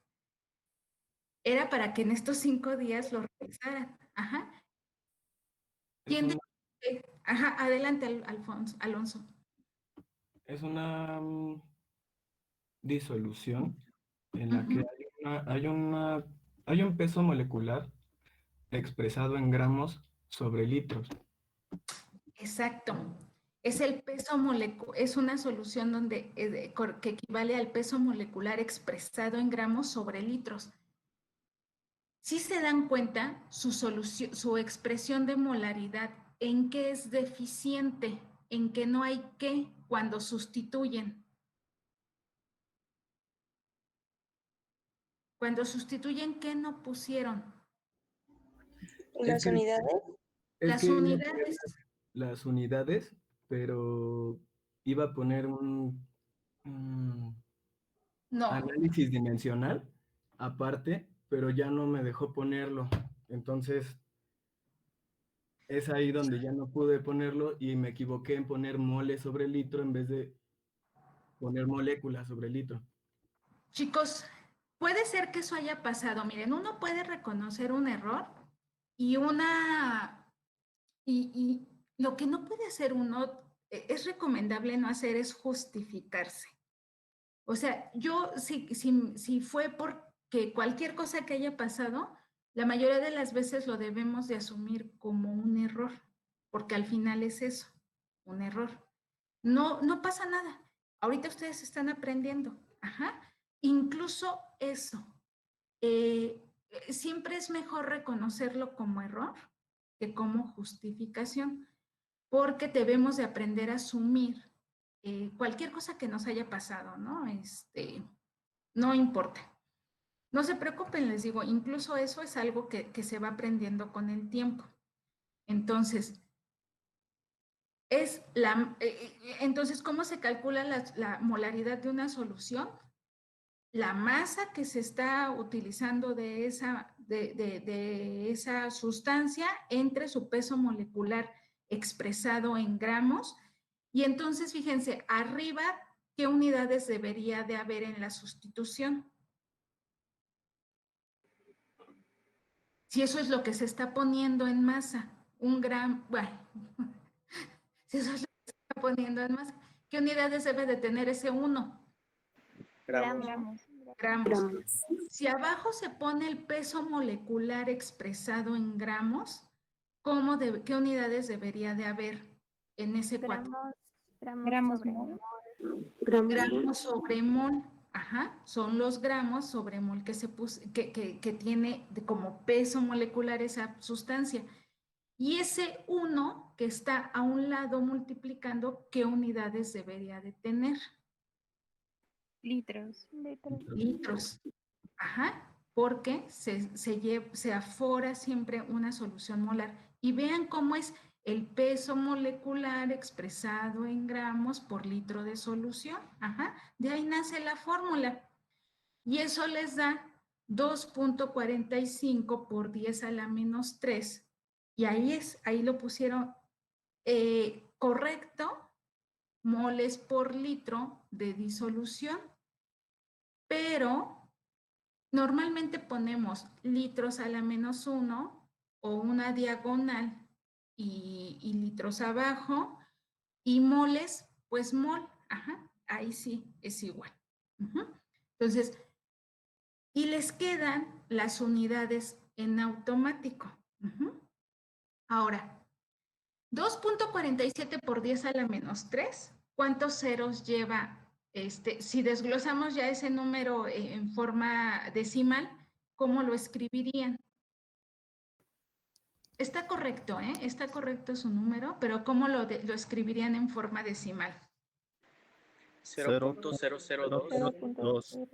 Era para que en estos 5 días lo revisaran. Ajá. ¿Quién Ajá, adelante, Alonso. Es una disolución en la que hay un peso molecular expresado en gramos sobre litros. Exacto. Es el peso molecular, es una solución donde, que equivale al peso molecular expresado en gramos sobre litros. Si se dan cuenta, su expresión de molaridad, ¿en qué es deficiente? En que no hay qué cuando sustituyen. Cuando sustituyen, ¿qué no pusieron? ¿Las unidades? Las unidades. Las unidades, pero iba a poner un No. análisis dimensional aparte, pero ya no me dejó ponerlo. Entonces, es ahí donde ya no pude ponerlo y me equivoqué en poner mole sobre litro en vez de poner moléculas sobre litro. Chicos, puede ser que eso haya pasado. Miren, uno puede reconocer un error y y lo que no puede hacer uno, es recomendable no hacer, es justificarse. O sea, yo, si fue porque cualquier cosa que haya pasado, la mayoría de las veces lo debemos de asumir como un error, porque al final es eso, un error. No pasa nada. Ahorita ustedes están aprendiendo. Ajá. Incluso eso. Siempre es mejor reconocerlo como error que como justificación, porque debemos de aprender a asumir cualquier cosa que nos haya pasado, ¿no? No importa. No se preocupen, les digo, incluso eso es algo que se va aprendiendo con el tiempo. Entonces, entonces, ¿cómo se calcula la molaridad de una solución? La masa que se está utilizando de esa sustancia entre su peso molecular expresado en gramos. Y entonces, fíjense, arriba, ¿qué unidades debería de haber en la sustitución? Si eso es lo que se está poniendo en masa, un gramo, bueno, si eso es lo que se está poniendo en masa, ¿qué unidades debe de tener ese 1? Gramos. Si abajo se pone el peso molecular expresado en gramos, ¿qué unidades debería de haber en ese 4? Gramos sobre mol. Gramos sobre mol. Ajá, son los gramos sobre mol que tiene como peso molecular esa sustancia. Y ese 1 que está a un lado multiplicando, ¿qué unidades debería de tener? Litros. Litros. Ajá, porque se afora siempre una solución molar. Y vean cómo es el peso molecular expresado en gramos por litro de solución. Ajá, de ahí nace la fórmula. Y eso les da 2.45 por 10 a la menos 3. Y ahí lo pusieron correcto, moles por litro de disolución. Pero normalmente ponemos litros a la menos 1 o una diagonal y litros abajo, y moles, pues mol, ajá, ahí sí es igual. Entonces, y les quedan las unidades en automático. Ahora, 2.47 por 10 a la menos 3, ¿cuántos ceros lleva? Si desglosamos ya ese número en forma decimal, ¿cómo lo escribirían? Está correcto, ¿eh? Está correcto su número, pero ¿cómo lo escribirían en forma decimal? 0.002.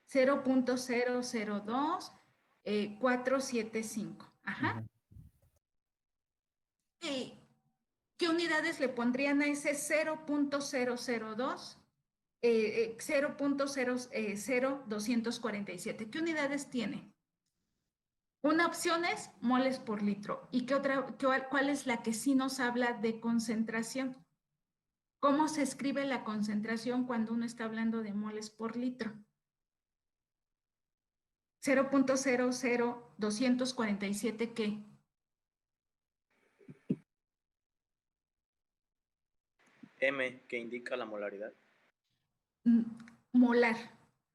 0.002, 475. ¿Qué unidades le pondrían a ese 0.002? 0.00247. ¿Qué unidades tiene? Una opción es moles por litro. ¿Y cuál es la que sí nos habla de concentración? ¿Cómo se escribe la concentración cuando uno está hablando de moles por litro? 0.00247, ¿qué? M, que indica la molaridad. Molar.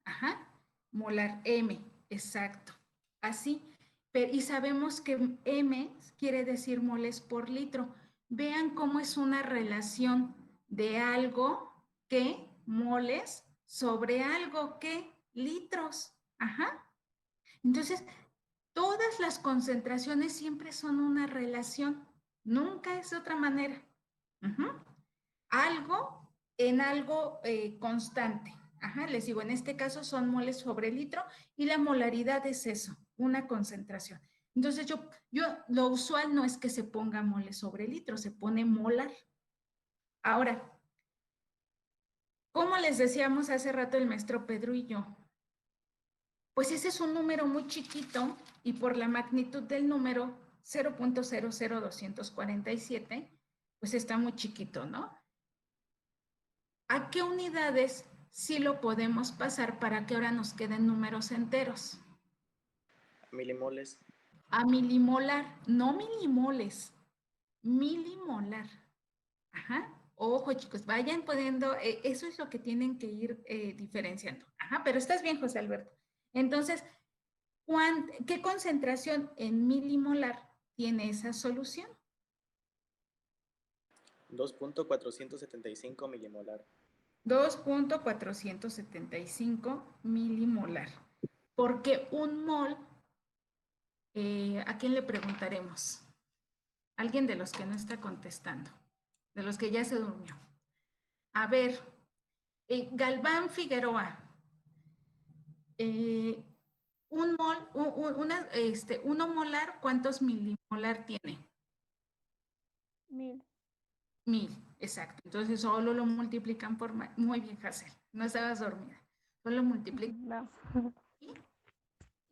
Ajá. Molar M, exacto. Así. y sabemos que M quiere decir moles por litro. Vean cómo es una relación de algo que moles sobre algo que litros. Ajá. Entonces, todas las concentraciones siempre son una relación, nunca es de otra manera. Algo en algo constante. Ajá, les digo, en este caso son moles sobre litro y la molaridad es eso, una concentración. Entonces lo usual no es que se ponga mole sobre litro, se pone molar. Ahora, como les decíamos hace rato el maestro Pedro y yo, pues ese es un número muy chiquito y por la magnitud del número 0.00247, pues está muy chiquito, ¿no? ¿A qué unidades sí lo podemos pasar para que ahora nos queden números enteros? Milimoles. A milimolar, no milimoles, milimolar. Ajá. Ojo, chicos, vayan poniendo, eso es lo que tienen que ir diferenciando. Ajá, pero estás bien, José Alberto. Entonces, ¿qué concentración en milimolar tiene esa solución? 2.475 milimolar. 2.475 milimolar. Porque un mol, ¿a quién le preguntaremos? Alguien de los que no está contestando, de los que ya se durmió. A ver, Galván Figueroa, un mol, uno molar, ¿cuántos milimolar tiene? 1000. 1000, exacto. Entonces solo lo multiplican por... Muy bien, Hazel, no estabas dormida. Solo multiplican. No. Y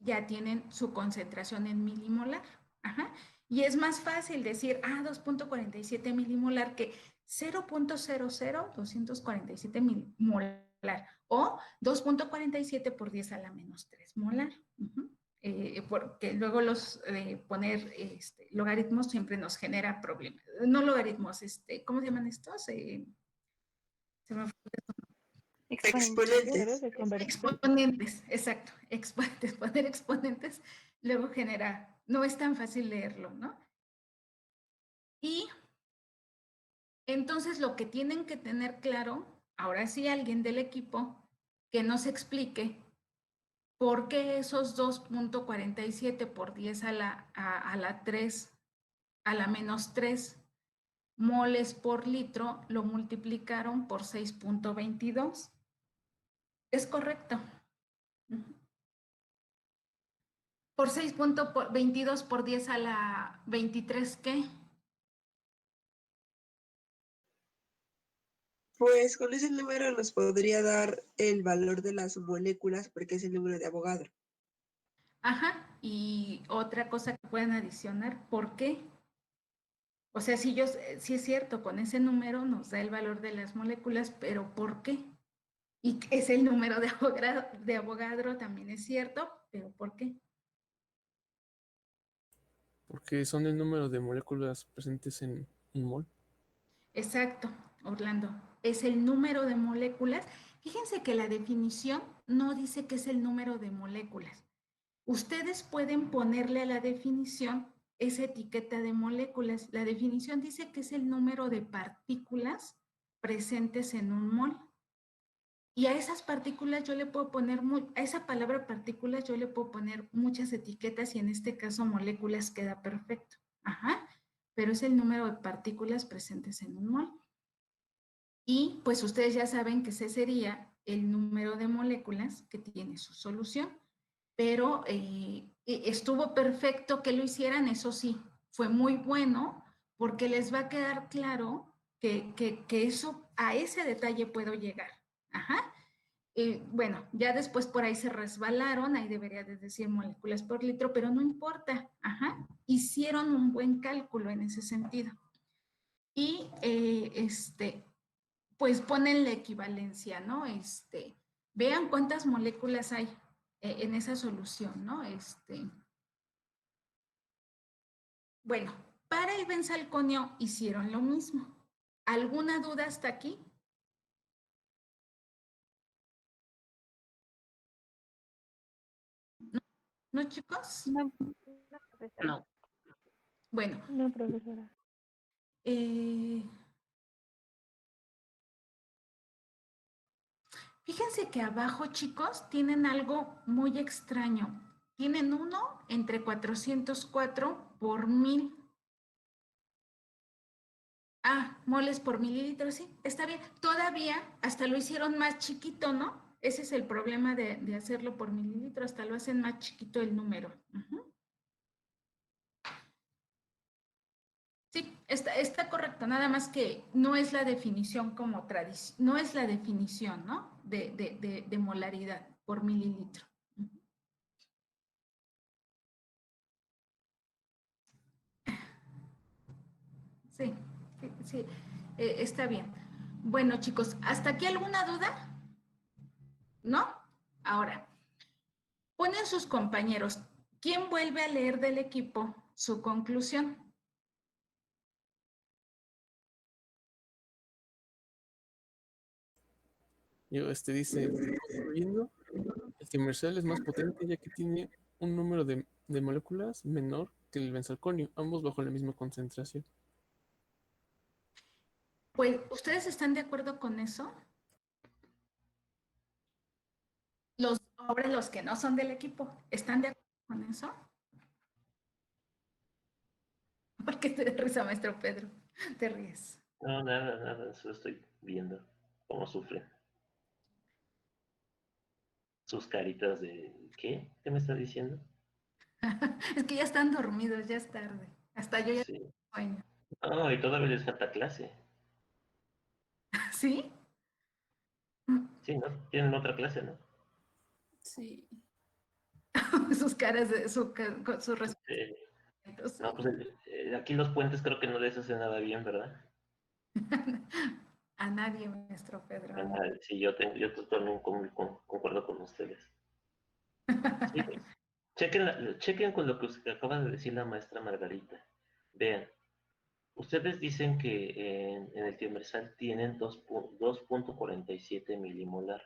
ya tienen su concentración en milimolar. Ajá. Y es más fácil decir, 2.47 milimolar que 0.00247 milimolar o 2.47 por 10 a la menos 3 molar. Porque luego poner logaritmos siempre nos genera problemas. No logaritmos, ¿cómo se llaman estos? Se me fue. Exponentes. Exponentes, exacto. Exponentes, poner exponentes luego genera, no es tan fácil leerlo, ¿no? Y entonces lo que tienen que tener claro, ahora sí alguien del equipo, que nos explique por qué esos 2.47 por 10 a la 3, a la menos 3 moles por litro lo multiplicaron por 6.22. Es correcto. Por 6.22 por 10 a la 23, ¿qué? Pues con ese número nos podría dar el valor de las moléculas porque es el número de Avogadro. Ajá, y otra cosa que pueden adicionar, ¿por qué? O sea, sí es cierto, con ese número nos da el valor de las moléculas, pero ¿por qué? Y es el número de Avogadro, también es cierto, pero ¿por qué? Porque son el número de moléculas presentes en un mol. Exacto, Orlando. Es el número de moléculas. Fíjense que la definición no dice que es el número de moléculas. Ustedes pueden ponerle a la definición esa etiqueta de moléculas. La definición dice que es el número de partículas presentes en un mol. Y a esas partículas yo le puedo poner, a esa palabra partículas yo le puedo poner muchas etiquetas y en este caso moléculas queda perfecto. Ajá, pero es el número de partículas presentes en un mol. Y pues ustedes ya saben que ese sería el número de moléculas que tiene su solución. Pero estuvo perfecto que lo hicieran, eso sí, fue muy bueno porque les va a quedar claro que eso, a ese detalle puedo llegar. Ajá. Bueno, ya después por ahí se resbalaron, ahí debería de decir moléculas por litro, pero no importa. Ajá. Hicieron un buen cálculo en ese sentido. Y pues ponen la equivalencia, ¿no? Vean cuántas moléculas hay en esa solución, ¿no? Bueno, para el benzalconio hicieron lo mismo. ¿Alguna duda hasta aquí? ¿No, chicos? No. No. Bueno, No, profesora. Fíjense que abajo, chicos, tienen algo muy extraño. Tienen 1 entre 404 por 1000. Moles por mililitro, sí, está bien. Todavía hasta lo hicieron más chiquito, ¿no? Ese es el problema de hacerlo por mililitro, hasta lo hacen más chiquito el número. Sí, está correcto, nada más que no es la definición como tradición, no es la definición, ¿no? De molaridad por mililitro. Sí, sí, está bien. Bueno, chicos, ¿hasta aquí alguna duda? ¿No? Ahora, ponen sus compañeros. ¿Quién vuelve a leer del equipo su conclusión? Dice, concluyendo, el timercial es más potente ya que tiene un número de moléculas menor que el benzalconio, ambos bajo la misma concentración. Pues, ¿ustedes están de acuerdo con eso? Ahora los que no son del equipo, ¿están de acuerdo con eso? ¿Por qué te da risa, maestro Pedro? Te ríes. No, nada, solo estoy viendo cómo sufren. Sus caritas de... ¿Qué? ¿Qué me está diciendo? Es que ya están dormidos, ya es tarde. Hasta yo ya Sí. tengo sueño. No, y todavía les falta clase. ¿Sí? Sí, ¿no? Tienen otra clase, ¿no? Sí. Sus caras, su respuestas. No, pues aquí los puentes creo que no les hacen nada bien, ¿verdad? A nadie, maestro Pedro. Sí, yo también concuerdo con ustedes. Sí, chequen con lo que acaba de decir la maestra Margarita. Vean, ustedes dicen que en el tiomersal tienen 2.47 milimolar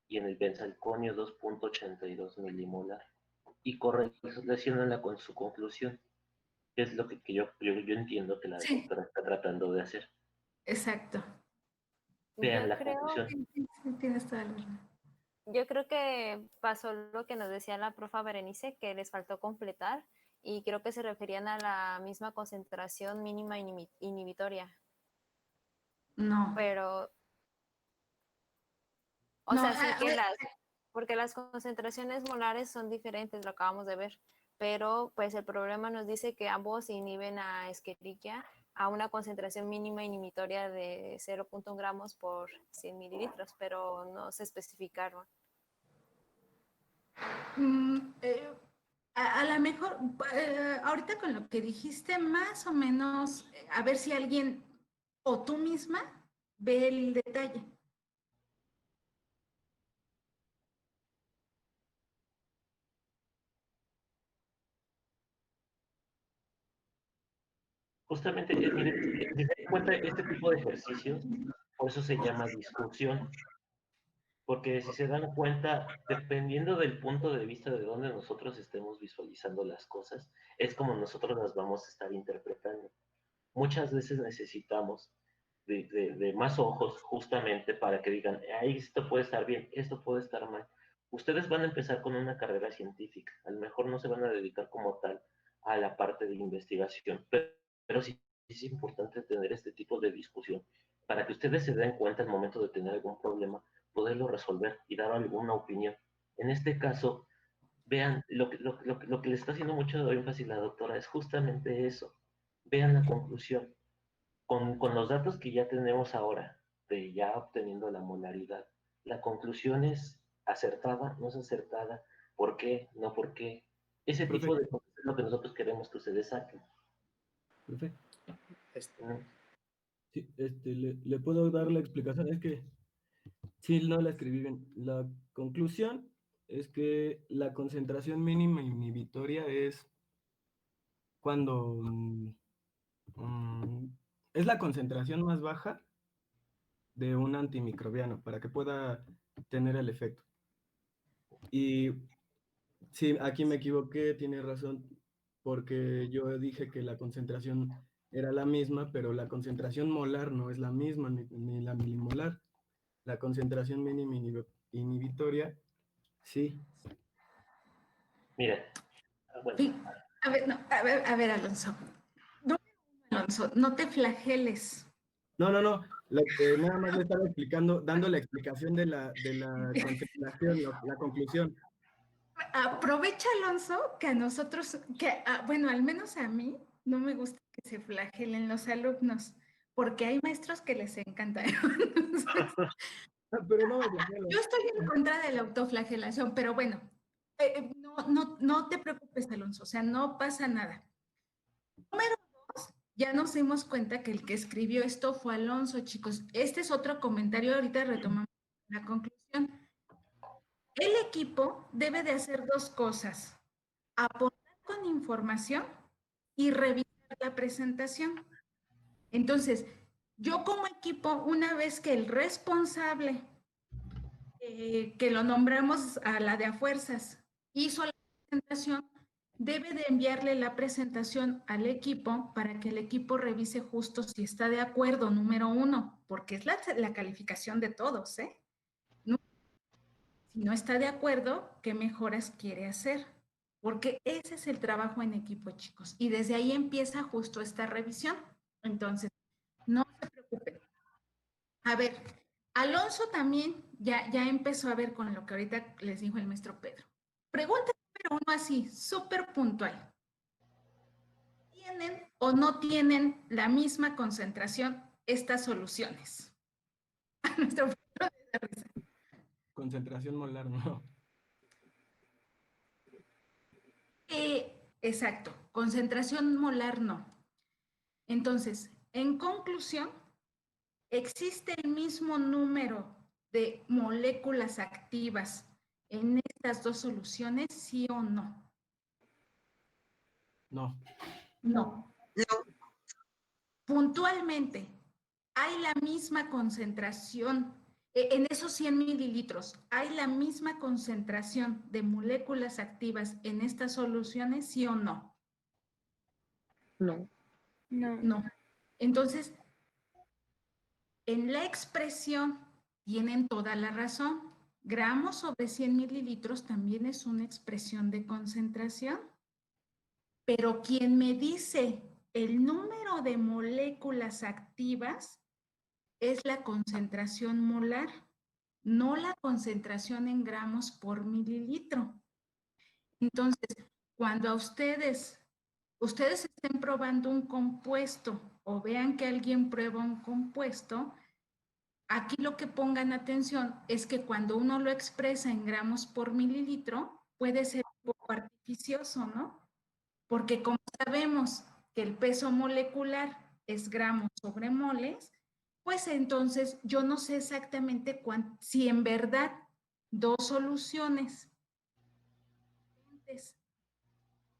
y en el benzalconio 2.82 milimolar. Y correlacionanla con su conclusión, que es lo que yo entiendo que la doctora está tratando de hacer. Exacto. Vean la conclusión. Tienes toda la razón. Yo creo que pasó lo que nos decía la profa Berenice, que les faltó completar, y creo que se referían a la misma concentración mínima inhibitoria. No. Pero, porque las concentraciones molares son diferentes, lo acabamos de ver, pero pues el problema nos dice que ambos inhiben a Escherichia a una concentración mínima inhibitoria de 0.1 gramos por 100 mililitros, pero no se especificaron. A lo mejor, ahorita con lo que dijiste, más o menos, a ver si alguien o tú misma ve el detalle. Justamente, miren, si se dan cuenta, este tipo de ejercicios, por eso se llama discusión. Porque si se dan cuenta, dependiendo del punto de vista de donde nosotros estemos visualizando las cosas, es como nosotros las vamos a estar interpretando. Muchas veces necesitamos de más ojos justamente para que digan, ahí esto puede estar bien, esto puede estar mal. Ustedes van a empezar con una carrera científica, a lo mejor no se van a dedicar como tal a la parte de investigación, pero sí es importante tener este tipo de discusión para que ustedes se den cuenta al momento de tener algún problema, poderlo resolver y dar alguna opinión. En este caso, vean, lo que le está haciendo mucho énfasis la doctora es justamente eso. Vean la conclusión. Con los datos que ya tenemos ahora, de ya obteniendo la molaridad, la conclusión es acertada, no es acertada, ¿por qué? No, ¿por qué? Ese Profe. tipo de cosas es lo que nosotros queremos que ustedes saquen. Profe. Sí, le puedo dar la explicación, es que sí, no la escribí bien. La conclusión es que la concentración mínima inhibitoria es cuando es la concentración más baja de un antimicrobiano para que pueda tener el efecto. Y sí, aquí me equivoqué, tiene razón. porque yo dije que la concentración era la misma, pero la concentración molar no es la misma, ni la milimolar. La concentración mínima inhibitoria, sí. Mira, bueno, Sí, a ver, no, a ver, Alonso. Alonso, no te flageles. No, nada más le estaba explicando, dando la explicación de la concentración, la conclusión. Aprovecha, Alonso, que a nosotros, bueno, al menos a mí, no me gusta que se flagelen los alumnos, porque hay maestros que les encanta. Pero no me flagelo. Yo estoy en contra de la autoflagelación, pero bueno, no te preocupes, Alonso, o sea, no pasa nada. Número 2, ya nos dimos cuenta que el que escribió esto fue Alonso, chicos. Este es otro comentario, ahorita retomamos la conclusión. El equipo debe de hacer dos cosas: aportar con información y revisar la presentación. Entonces, yo como equipo, una vez que el responsable, que lo nombramos a la de a fuerzas, hizo la presentación, debe de enviarle la presentación al equipo para que el equipo revise justo si está de acuerdo, número 1, porque es la calificación de todos, ¿eh? Si no está de acuerdo, ¿qué mejoras quiere hacer? Porque ese es el trabajo en equipo, chicos. Y desde ahí empieza justo esta revisión. Entonces, no se preocupen. A ver, Alonso también ya empezó a ver con lo que ahorita les dijo el maestro Pedro. Pregunta número 1 así, súper puntual. ¿Tienen o no tienen la misma concentración estas soluciones? Nuestro Pedro le da risa. Concentración molar, no. Exacto, concentración molar no. Entonces, en conclusión, ¿existe el mismo número de moléculas activas en estas dos soluciones, sí o no? No. No. Puntualmente, ¿hay la misma concentración en esos 100 mililitros? ¿Hay la misma concentración de moléculas activas en estas soluciones, sí o no? No. No. Entonces, en la expresión tienen toda la razón. Gramos sobre 100 mililitros también es una expresión de concentración. Pero quien me dice el número de moléculas activas es la concentración molar, no la concentración en gramos por mililitro. Entonces, cuando a ustedes estén probando un compuesto o vean que alguien prueba un compuesto, aquí lo que pongan atención es que cuando uno lo expresa en gramos por mililitro, puede ser un poco artificioso, ¿no? Porque como sabemos que el peso molecular es gramos sobre moles, pues entonces yo no sé exactamente si en verdad dos soluciones,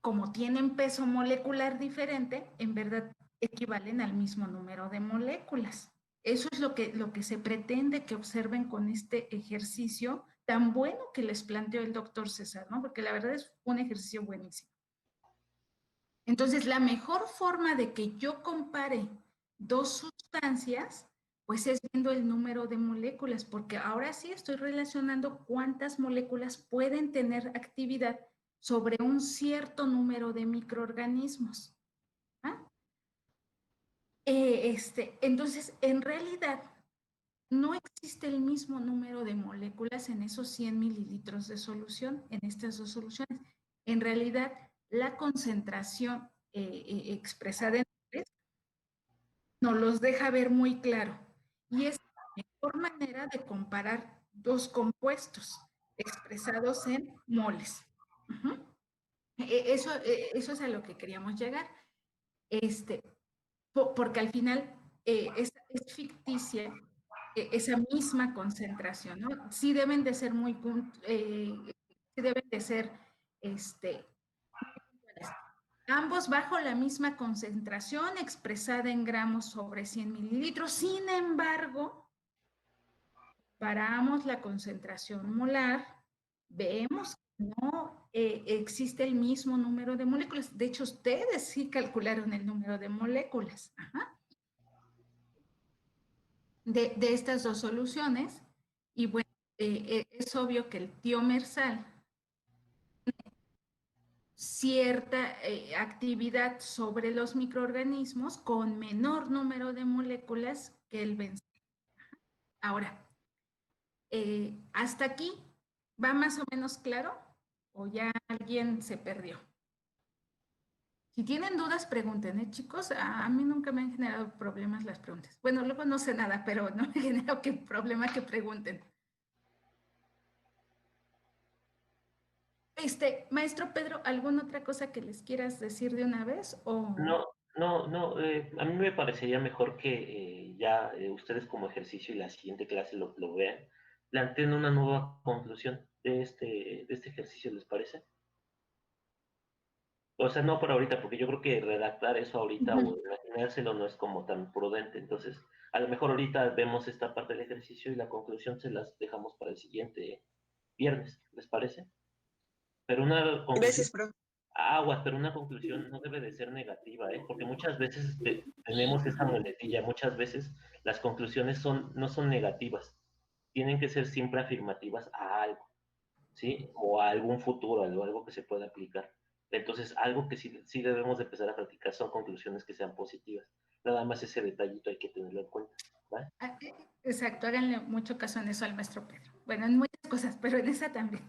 como tienen peso molecular diferente, en verdad equivalen al mismo número de moléculas. Eso es lo que se pretende que observen con este ejercicio tan bueno que les planteó el doctor César, ¿no? Porque la verdad es un ejercicio buenísimo. Entonces, la mejor forma de que yo compare dos sustancias, pues es viendo el número de moléculas, porque ahora sí estoy relacionando cuántas moléculas pueden tener actividad sobre un cierto número de microorganismos. ¿Ah? Entonces, en realidad, no existe el mismo número de moléculas en esos 100 mililitros de solución, en estas dos soluciones. En realidad, la concentración expresada en moles nos los deja ver muy claro. Y es la mejor manera de comparar dos compuestos expresados en moles. Eso es a lo que queríamos llegar. Porque al final es ficticia esa misma concentración, ¿no? Sí deben de ser sí deben de ser ambos bajo la misma concentración expresada en gramos sobre 100 mililitros. Sin embargo, para ambos la concentración molar, vemos no existe el mismo número de moléculas. De hecho, ustedes sí calcularon el número de moléculas. Ajá. De estas dos soluciones. Y bueno, es obvio que el tiomersal cierta actividad sobre los microorganismos con menor número de moléculas que el benzeno. Ahora, hasta aquí, ¿va más o menos claro? ¿O ya alguien se perdió? Si tienen dudas, pregunten, ¿eh, chicos? A mí nunca me han generado problemas las preguntas. Bueno, luego no sé nada, pero no me genera problema que pregunten. Maestro Pedro, ¿alguna otra cosa que les quieras decir de una vez? O... No, a mí me parecería mejor que ya ustedes como ejercicio y la siguiente clase lo vean, planteen una nueva conclusión de este ejercicio, ¿les parece? O sea, no por ahorita, porque yo creo que redactar eso ahorita o imaginárselo no es como tan prudente. Entonces, a lo mejor ahorita vemos esta parte del ejercicio y la conclusión se las dejamos para el siguiente viernes, ¿les parece? Pero una conclusión... Gracias, profe. Aguas, pero una conclusión no debe de ser negativa, ¿eh? Porque muchas veces tenemos esa muletilla, muchas veces las conclusiones no son negativas, tienen que ser siempre afirmativas a algo, ¿sí? O a algún futuro, algo que se pueda aplicar. Entonces, algo que sí debemos de empezar a practicar son conclusiones que sean positivas. Nada más ese detallito hay que tenerlo en cuenta, ¿vale? Exacto, háganle mucho caso en eso al maestro Pedro. Bueno, en muchas cosas, pero en esa también.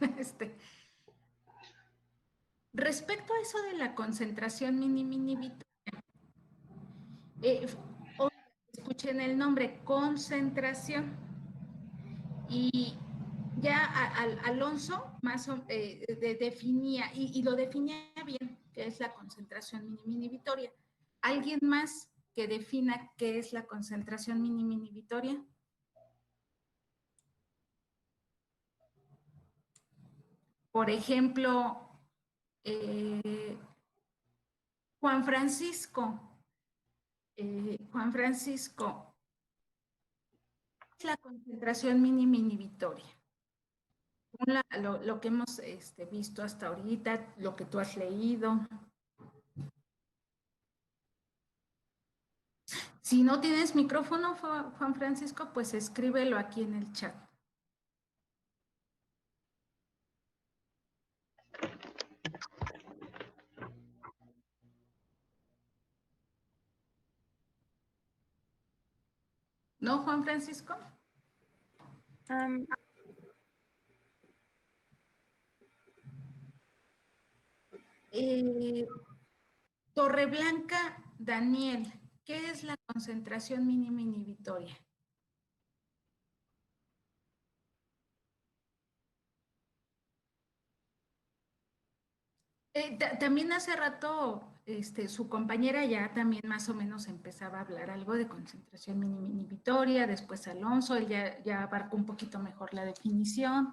Respecto a eso de la concentración mini-inhibitoria, escuchen el nombre, concentración. Y ya Alonso definía, y lo definía bien, que es la concentración mini-inhibitoria. ¿Alguien más que defina qué es la concentración mini-inhibitoria? Por ejemplo, Juan Francisco, ¿qué es la concentración mini-inhibitoria? Lo que hemos visto hasta ahorita, lo que tú has leído. Si no tienes micrófono, Juan Francisco, pues escríbelo aquí en el chat. ¿No, Juan Francisco? Torreblanca, Daniel, ¿qué es la concentración mínima inhibitoria? También hace rato su compañera ya también más o menos empezaba a hablar algo de concentración mínima inhibitoria, después Alonso, él ya abarcó un poquito mejor la definición.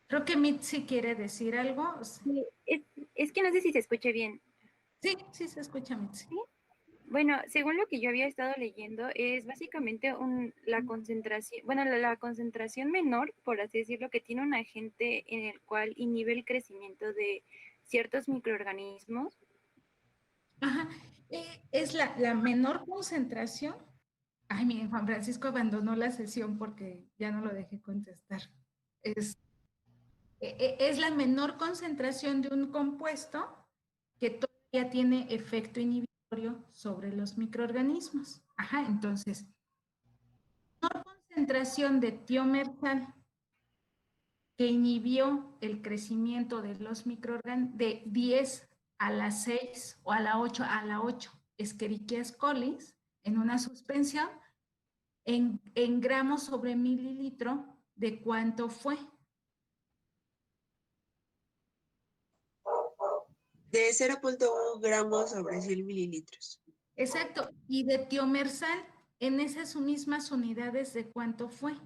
Creo que Mitzi quiere decir algo. Sí, es que no sé si se escucha bien. Sí, sí se escucha, Mitzi. ¿Sí? Bueno, según lo que yo había estado leyendo, es básicamente la concentración, bueno, la concentración menor, por así decirlo, que tiene un agente en el cual inhibe el crecimiento de ciertos microorganismos. Ajá, es la menor concentración. Ay, miren, Juan Francisco abandonó la sesión porque ya no lo dejé contestar. Es la menor concentración de un compuesto que todavía tiene efecto inhibitorio sobre los microorganismos. Ajá, entonces, menor concentración de tiomersal que inhibió el crecimiento de los microorganismos de 10 a la 6 o a la 8 Escherichia coli en una suspensión en gramos sobre mililitro, ¿de cuánto fue? De 0.1 gramos sobre 100 mililitros. Exacto. Y de tiomersal, en esas mismas unidades, ¿de cuánto fue?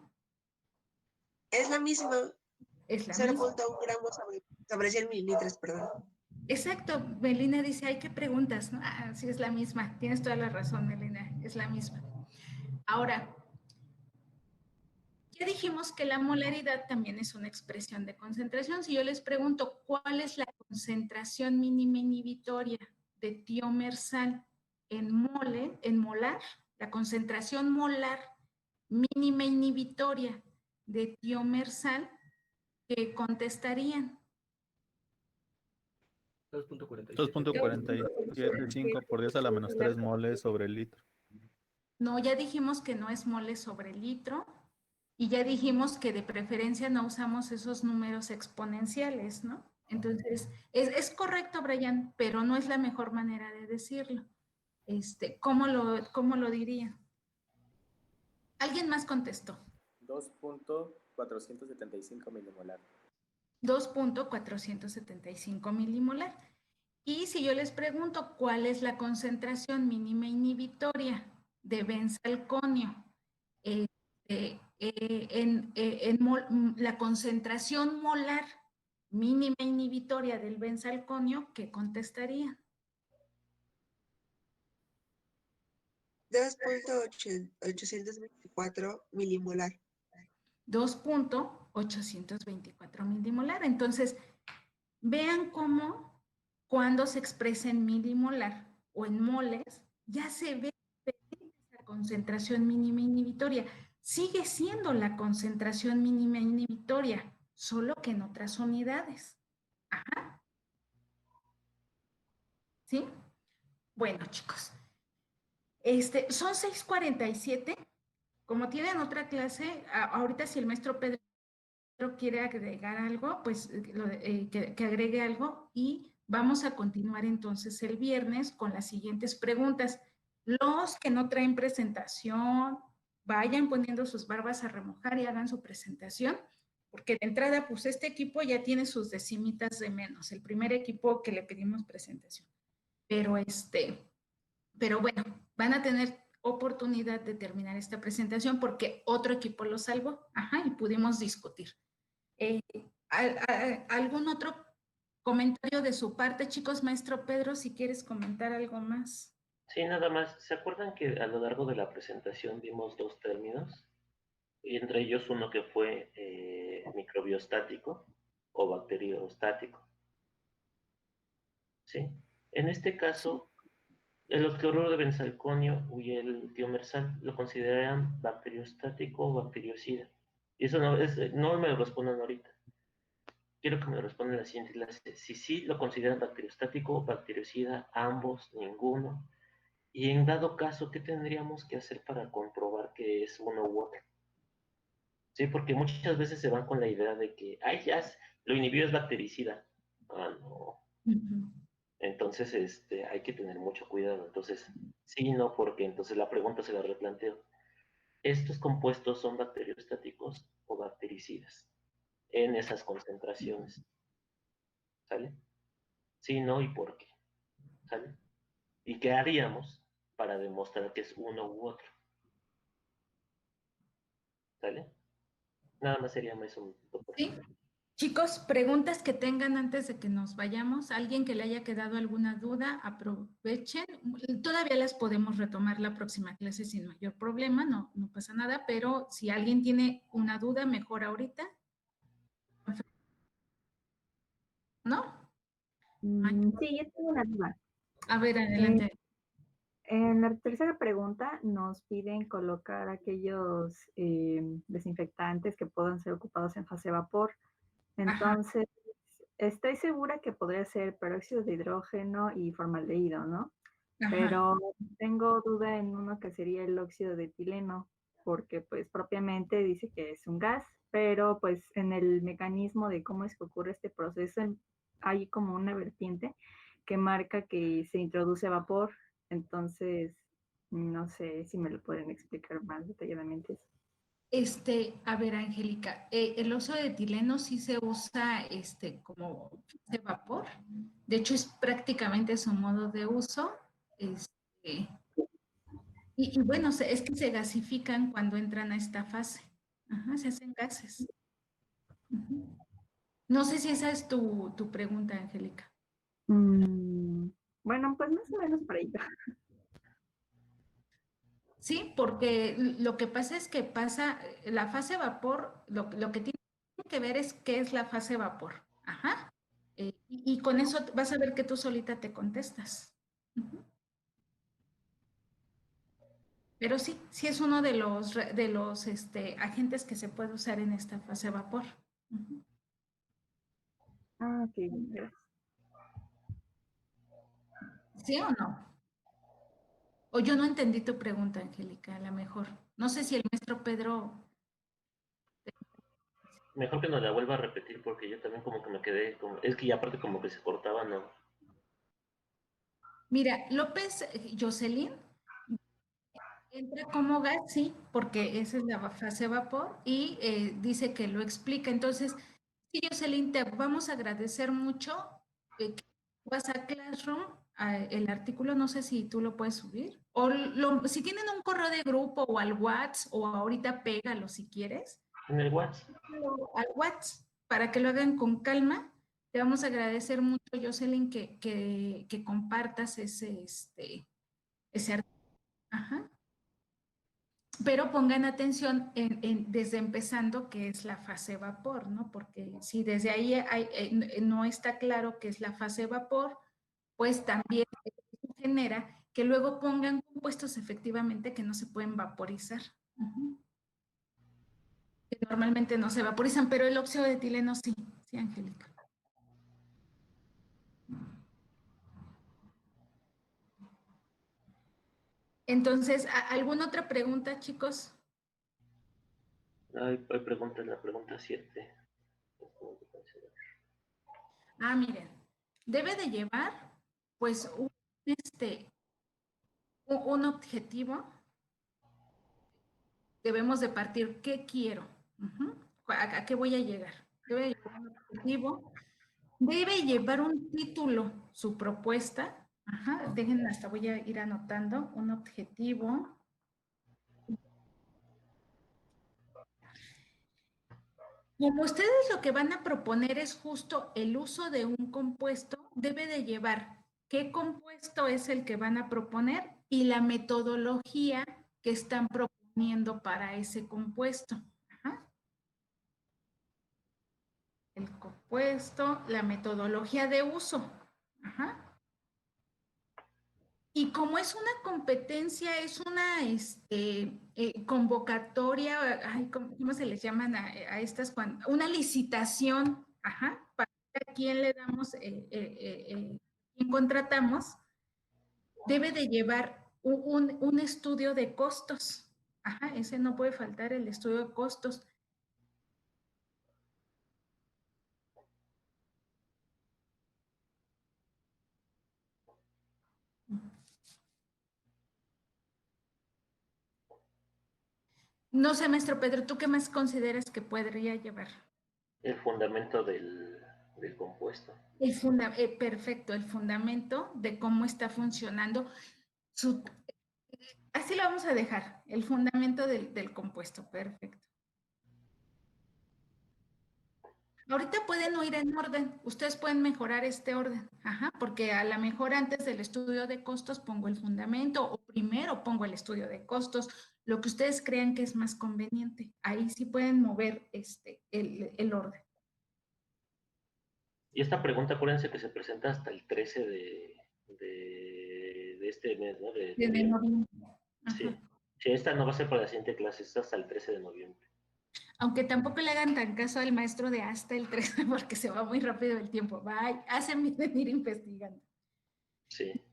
Es la misma. Es la 0.1 gramos sobre 100 mililitros, perdón. Exacto. Melina dice, ay, qué preguntas, ¿no? Ah, sí, es la misma. Tienes toda la razón, Melina, es la misma. Ahora, ya dijimos que la molaridad también es una expresión de concentración. Si yo les pregunto cuál es la concentración mínima inhibitoria de tiomersal en molar, la concentración molar mínima inhibitoria de tiomersal, ¿qué contestarían? 2.47.5 por 10 a la menos 3 moles sobre el litro. No, ya dijimos que no es moles sobre litro y ya dijimos que de preferencia no usamos esos números exponenciales, ¿no? Entonces, es correcto, Brian, pero no es la mejor manera de decirlo. ¿Cómo lo diría? ¿Alguien más contestó? 2.475 milimolar. 2.475 milimolar. Y si yo les pregunto cuál es la concentración mínima inhibitoria de benzalconio, la concentración molar mínima inhibitoria del benzalconio, ¿qué contestaría? 2.824 milimolar. 2.824 milimolar. Entonces, vean cómo cuando se expresa en milimolar o en moles, ya se ve esa concentración mínima inhibitoria. Sigue siendo la concentración mínima inhibitoria, solo que en otras unidades. Ajá. ¿Sí? Bueno, chicos. Son 6:47. Como tienen otra clase, ahorita si el maestro Pedro quiere agregar algo, pues que agregue algo y vamos a continuar entonces el viernes con las siguientes preguntas. Los que no traen presentación, vayan poniendo sus barbas a remojar y hagan su presentación, porque de entrada, pues este equipo ya tiene sus decimitas de menos, el primer equipo que le pedimos presentación. Pero bueno, van a tener oportunidad de terminar esta presentación porque otro equipo lo salvó, y pudimos discutir. ¿Algún otro comentario de su parte, chicos? Maestro Pedro, si quieres comentar algo más. Sí, nada más. ¿Se acuerdan que a lo largo de la presentación vimos dos términos? Y entre ellos uno que fue microbiostático o bacteriostático. ¿Sí? En este caso, el octoloro de benzalconio y el tiomersal lo consideran bacteriostático o bacteriocida. Y eso no me lo respondan ahorita. Quiero que me respondan en la siguiente clase. Si sí lo consideran bacteriostático, bacteriocida, ambos, ninguno. Y en dado caso, ¿qué tendríamos que hacer para comprobar que es uno u otro? Sí, porque muchas veces se van con la idea de que, lo inhibido es bactericida. No. Entonces, hay que tener mucho cuidado. Entonces, sí, no, porque entonces la pregunta se la replanteo. ¿Estos compuestos son bacteriostáticos o bactericidas en esas concentraciones? ¿Sale? Sí, no y por qué. ¿Sale? ¿Y qué haríamos para demostrar que es uno u otro? ¿Sale? Nada más sería eso. Sí. Chicos, preguntas que tengan antes de que nos vayamos. Alguien que le haya quedado alguna duda, aprovechen. Todavía las podemos retomar la próxima clase sin mayor problema, no pasa nada, pero si alguien tiene una duda, mejor ahorita. ¿No? Sí, yo tengo una duda. A ver, adelante. En la tercera pregunta nos piden colocar aquellos desinfectantes que puedan ser ocupados en fase vapor. Entonces, estoy segura que podría ser peróxido de hidrógeno y formaldehído, ¿no? Pero tengo duda en uno que sería el óxido de etileno, porque pues propiamente dice que es un gas, pero pues en el mecanismo de cómo es que ocurre este proceso hay como una vertiente que marca que se introduce vapor. Entonces, no sé si me lo pueden explicar más detalladamente eso. A ver, Angélica, el óxido de etileno sí se usa como de vapor. De hecho, es prácticamente su modo de uso. Y bueno, es que se gasifican cuando entran a esta fase. Se hacen gases. No sé si esa es tu pregunta, Angélica. Bueno, pues más o menos para allá. Sí, porque lo que pasa es que la fase vapor, lo que tiene que ver es qué es la fase vapor. Ajá. Y con eso vas a ver que tú solita te contestas. Ujú. Pero sí, sí es uno de los agentes que se puede usar en esta fase vapor. Ujú. Ah, ok, gracias. ¿Sí o no? O yo no entendí tu pregunta, Angélica, a lo mejor. No sé si el maestro Pedro. Mejor que nos la vuelva a repetir porque yo también como que me quedé, es que ya aparte como que se cortaba, ¿no? Mira, López Jocelyn entra como gas, sí, porque esa es la fase vapor y dice que lo explica. Entonces, sí, Jocelyn, te vamos a agradecer mucho que vas a Classroom, el artículo, no sé si tú lo puedes subir, o si tienen un correo de grupo o al WhatsApp, o ahorita pégalo si quieres. En el WhatsApp. Al WhatsApp, para que lo hagan con calma. Te vamos a agradecer mucho, Jocelyn, que compartas ese artículo. Ajá. Pero pongan atención desde empezando que es la fase vapor, ¿no? Porque si desde ahí no está claro qué es la fase vapor, pues también genera que luego pongan compuestos efectivamente que no se pueden vaporizar. Ujú. Que normalmente no se vaporizan, pero el óxido de etileno sí, sí, Angélica. Entonces, ¿alguna otra pregunta, chicos? Hay preguntas, la pregunta 7. Miren, debe de llevar, pues, un objetivo. Debemos de partir, ¿qué quiero? Ujú. ¿A qué voy a llegar? Debe llevar un objetivo, debe llevar un título, su propuesta. Ajá, déjenme, hasta voy a ir anotando un objetivo. Como ustedes lo que van a proponer es justo el uso de un compuesto, debe de llevar qué compuesto es el que van a proponer y la metodología que están proponiendo para ese compuesto. Ajá. El compuesto, la metodología de uso. Ajá. Y como es una competencia, es una convocatoria, ay, ¿cómo se les llaman a estas? Una licitación, ajá, para ver a quién le damos, quién contratamos, debe de llevar un estudio de costos. Ajá, ese no puede faltar, el estudio de costos. No sé, maestro Pedro, ¿tú qué más consideras que podría llevar? El fundamento del compuesto. Perfecto, el fundamento de cómo está funcionando. Así lo vamos a dejar, el fundamento del compuesto, perfecto. Ahorita pueden no ir en orden, ustedes pueden mejorar este orden, ajá, porque a lo mejor antes del estudio de costos pongo el fundamento o primero pongo el estudio de costos, lo que ustedes crean que es más conveniente. Ahí sí pueden mover el orden. Y esta pregunta, acuérdense que se presenta hasta el 13 de este mes, ¿no? De noviembre. Sí. Sí, esta no va a ser para la siguiente clase, es hasta el 13 de noviembre. Aunque tampoco le hagan tan caso al maestro de hasta el 13 porque se va muy rápido el tiempo. Hacen venir investigando. Sí.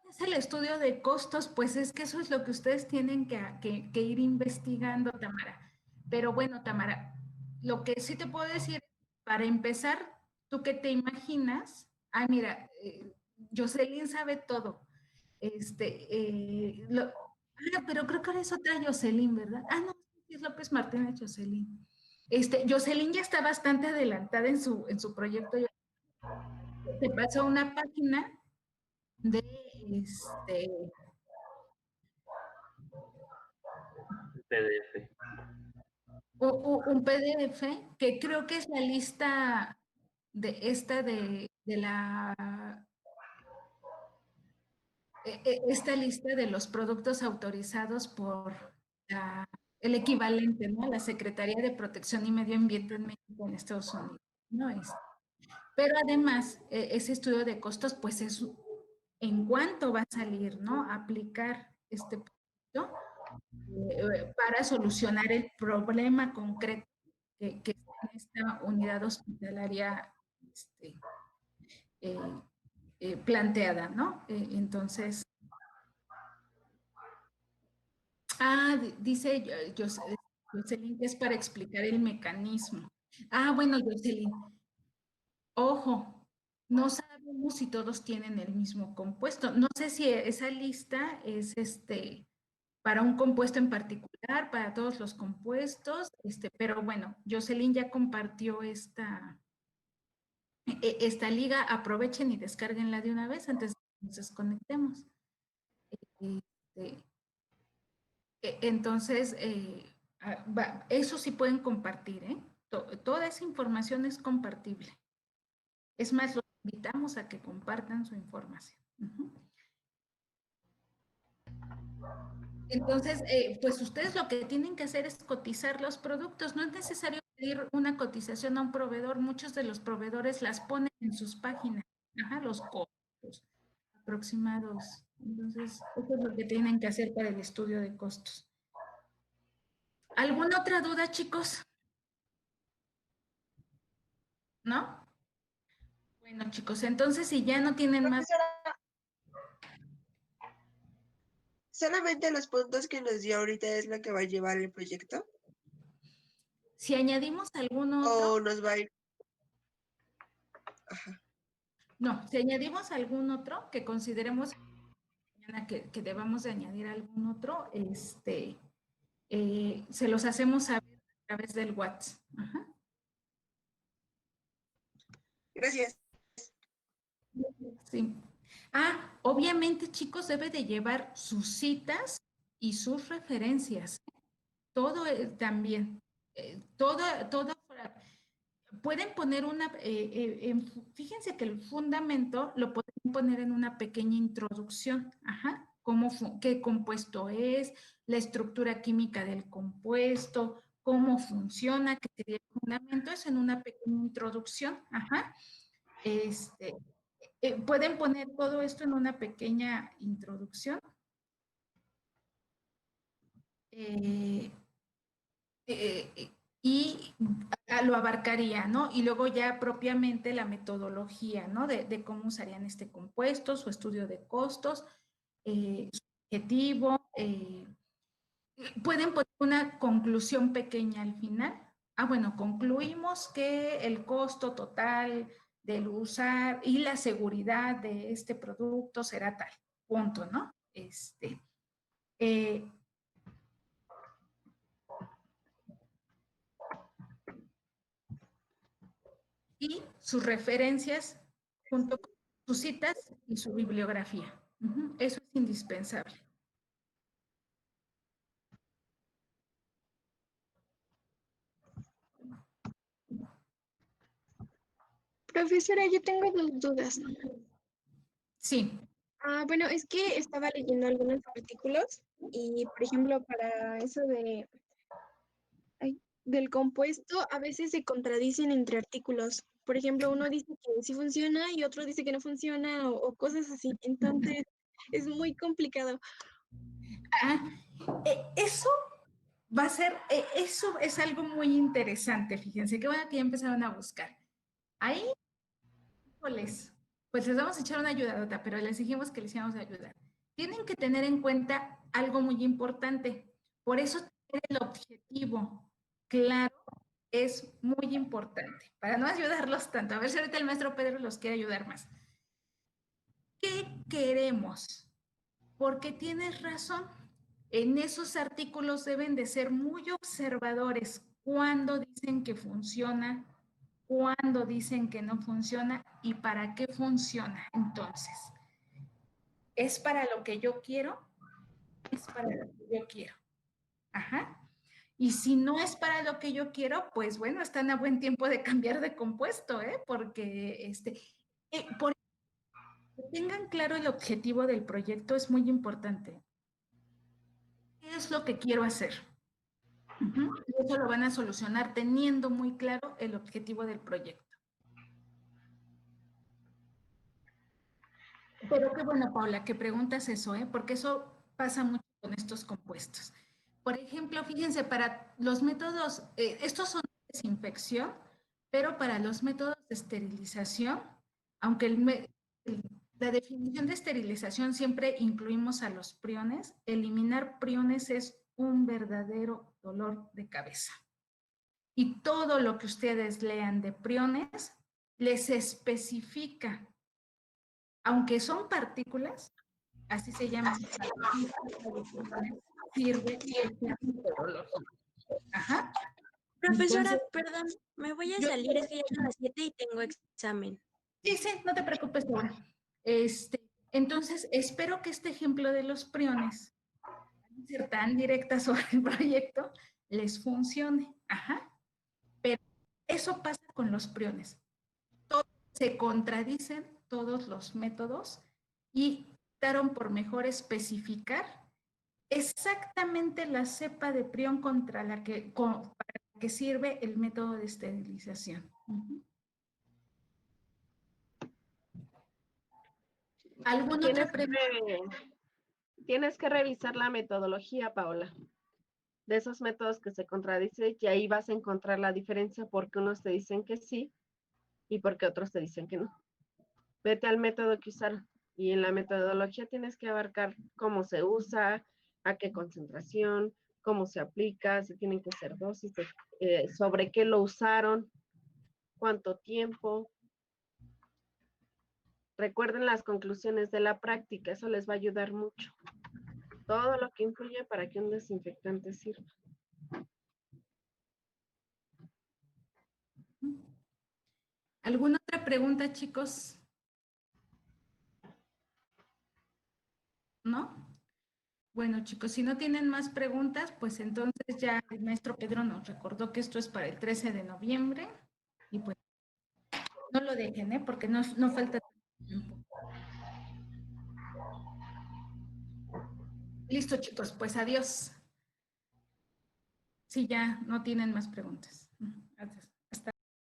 Es el estudio de costos, pues es que eso es lo que ustedes tienen que ir investigando, Tamara. Pero bueno, Tamara, lo que sí te puedo decir, para empezar, ¿tú qué te imaginas? Mira, Jocelyn sabe todo. Pero creo que ahora es otra Jocelyn, ¿verdad? No, es López Martínez Jocelyn. Jocelyn ya está bastante adelantada en su proyecto. Te pasó una página de PDF. Un PDF que creo que es la lista de la esta lista de los productos autorizados por el equivalente, ¿no? La Secretaría de Protección y Medio Ambiente en México, en Estados Unidos, ¿no? Pero además, ese estudio de costos, pues es en cuánto va a salir, ¿no? Aplicar este producto para solucionar el problema concreto que está en esta unidad hospitalaria planteada, ¿no? Entonces, dice Jocelyn que es para explicar el mecanismo. Bueno, Jocelyn, ojo, no sabemos si todos tienen el mismo compuesto. No sé si esa lista es para un compuesto en particular, para todos los compuestos, pero bueno, Jocelyn ya compartió esta liga. Aprovechen y descárguenla de una vez antes de que nos desconectemos. Entonces, eso sí pueden compartir, ¿eh? Toda esa información es compartible. Es más, los invitamos a que compartan su información. Entonces, pues ustedes lo que tienen que hacer es cotizar los productos. No es necesario pedir una cotización a un proveedor. Muchos de los proveedores las ponen en sus páginas. Los costos aproximados. Entonces, eso es lo que tienen que hacer para el estudio de costos. ¿Alguna otra duda, chicos? ¿No? Bueno, chicos, entonces si ya no tienen más... ¿Solamente los puntos que nos dio ahorita es lo que va a llevar el proyecto? Si añadimos algún otro... ¿O nos va a ir? Ajá. No, si añadimos algún otro que consideremos que debamos de añadir algún otro, se los hacemos saber a través del WhatsApp. Ajá. Gracias. Sí. Obviamente, chicos, debe de llevar sus citas y sus referencias. Todo también. Todo. Pueden poner fíjense que el fundamento lo pueden poner en una pequeña introducción. Ajá. ¿Qué compuesto es? La estructura química del compuesto, cómo funciona, qué sería el fundamento, es en una pequeña introducción. Ajá. Pueden poner todo esto en una pequeña introducción. Y lo abarcaría, ¿no? Y luego ya propiamente la metodología, ¿no? De cómo usarían este compuesto, su estudio de costos, su objetivo. Pueden poner una conclusión pequeña al final. Bueno, concluimos que el costo total del usar y la seguridad de este producto será tal, punto, ¿no? Y sus referencias junto con sus citas y su bibliografía. Eso es indispensable. Profesora, yo tengo dos dudas. Sí. Bueno, es que estaba leyendo algunos artículos y, por ejemplo, para eso del compuesto, a veces se contradicen entre artículos. Por ejemplo, uno dice que sí funciona y otro dice que no funciona o cosas así. Entonces, es muy complicado. Eso va a ser, eso es algo muy interesante. Fíjense, qué bueno que ya empezaron a buscar. Ahí, pues les vamos a echar una ayudadota, pero les dijimos que les íbamos a ayudar. Tienen que tener en cuenta algo muy importante. Por eso el objetivo claro es muy importante, para no ayudarlos tanto. A ver si ahorita el maestro Pedro los quiere ayudar más. ¿Qué queremos? Porque tienes razón. En esos artículos deben de ser muy observadores cuando dicen que funciona, cuando dicen que no funciona y para qué funciona. Entonces, ¿es para lo que yo quiero? Es para lo que yo quiero. Ajá. Y si no es para lo que yo quiero, pues bueno, están a buen tiempo de cambiar de compuesto, ¿eh? Porque Que tengan claro el objetivo del proyecto es muy importante. ¿Qué es lo que quiero hacer? Y eso lo van a solucionar teniendo muy claro el objetivo del proyecto. Pero qué bueno, Paula, que preguntas eso, porque eso pasa mucho con estos compuestos. Por ejemplo, fíjense, para los métodos, estos son de desinfección, pero para los métodos de esterilización, aunque la definición de esterilización siempre incluimos a los priones, eliminar priones es un verdadero dolor de cabeza. Y todo lo que ustedes lean de priones les especifica, aunque son partículas, así se llama, sirve esta metodología. Ajá. Profesora, Entonces, perdón, me voy a salir, es que ya son las 7 y tengo examen. Sí, no te preocupes, Laura. Entonces, espero que este ejemplo de los priones, al ser tan directa sobre el proyecto, les funcione. Ajá. Pero eso pasa con los priones. Se contradicen todos los métodos y optaron por mejor especificar exactamente la cepa de prión para la que sirve el método de esterilización. ¿Alguna otra pregunta? Tienes que revisar la metodología, Paola, de esos métodos que se contradicen y ahí vas a encontrar la diferencia porque unos te dicen que sí y porque otros te dicen que no. Vete al método que usaron y en la metodología tienes que abarcar cómo se usa, a qué concentración, cómo se aplica, si tienen que ser dosis, sobre qué lo usaron, cuánto tiempo. Recuerden las conclusiones de la práctica, eso les va a ayudar mucho. Todo lo que influye para que un desinfectante sirva. ¿Alguna otra pregunta, chicos? ¿No? Bueno, chicos, si no tienen más preguntas, pues entonces ya el maestro Pedro nos recordó que esto es para el 13 de noviembre y pues no lo dejen, porque no falta tiempo. Listo, chicos, pues adiós. Sí, ya no tienen más preguntas. Adiós.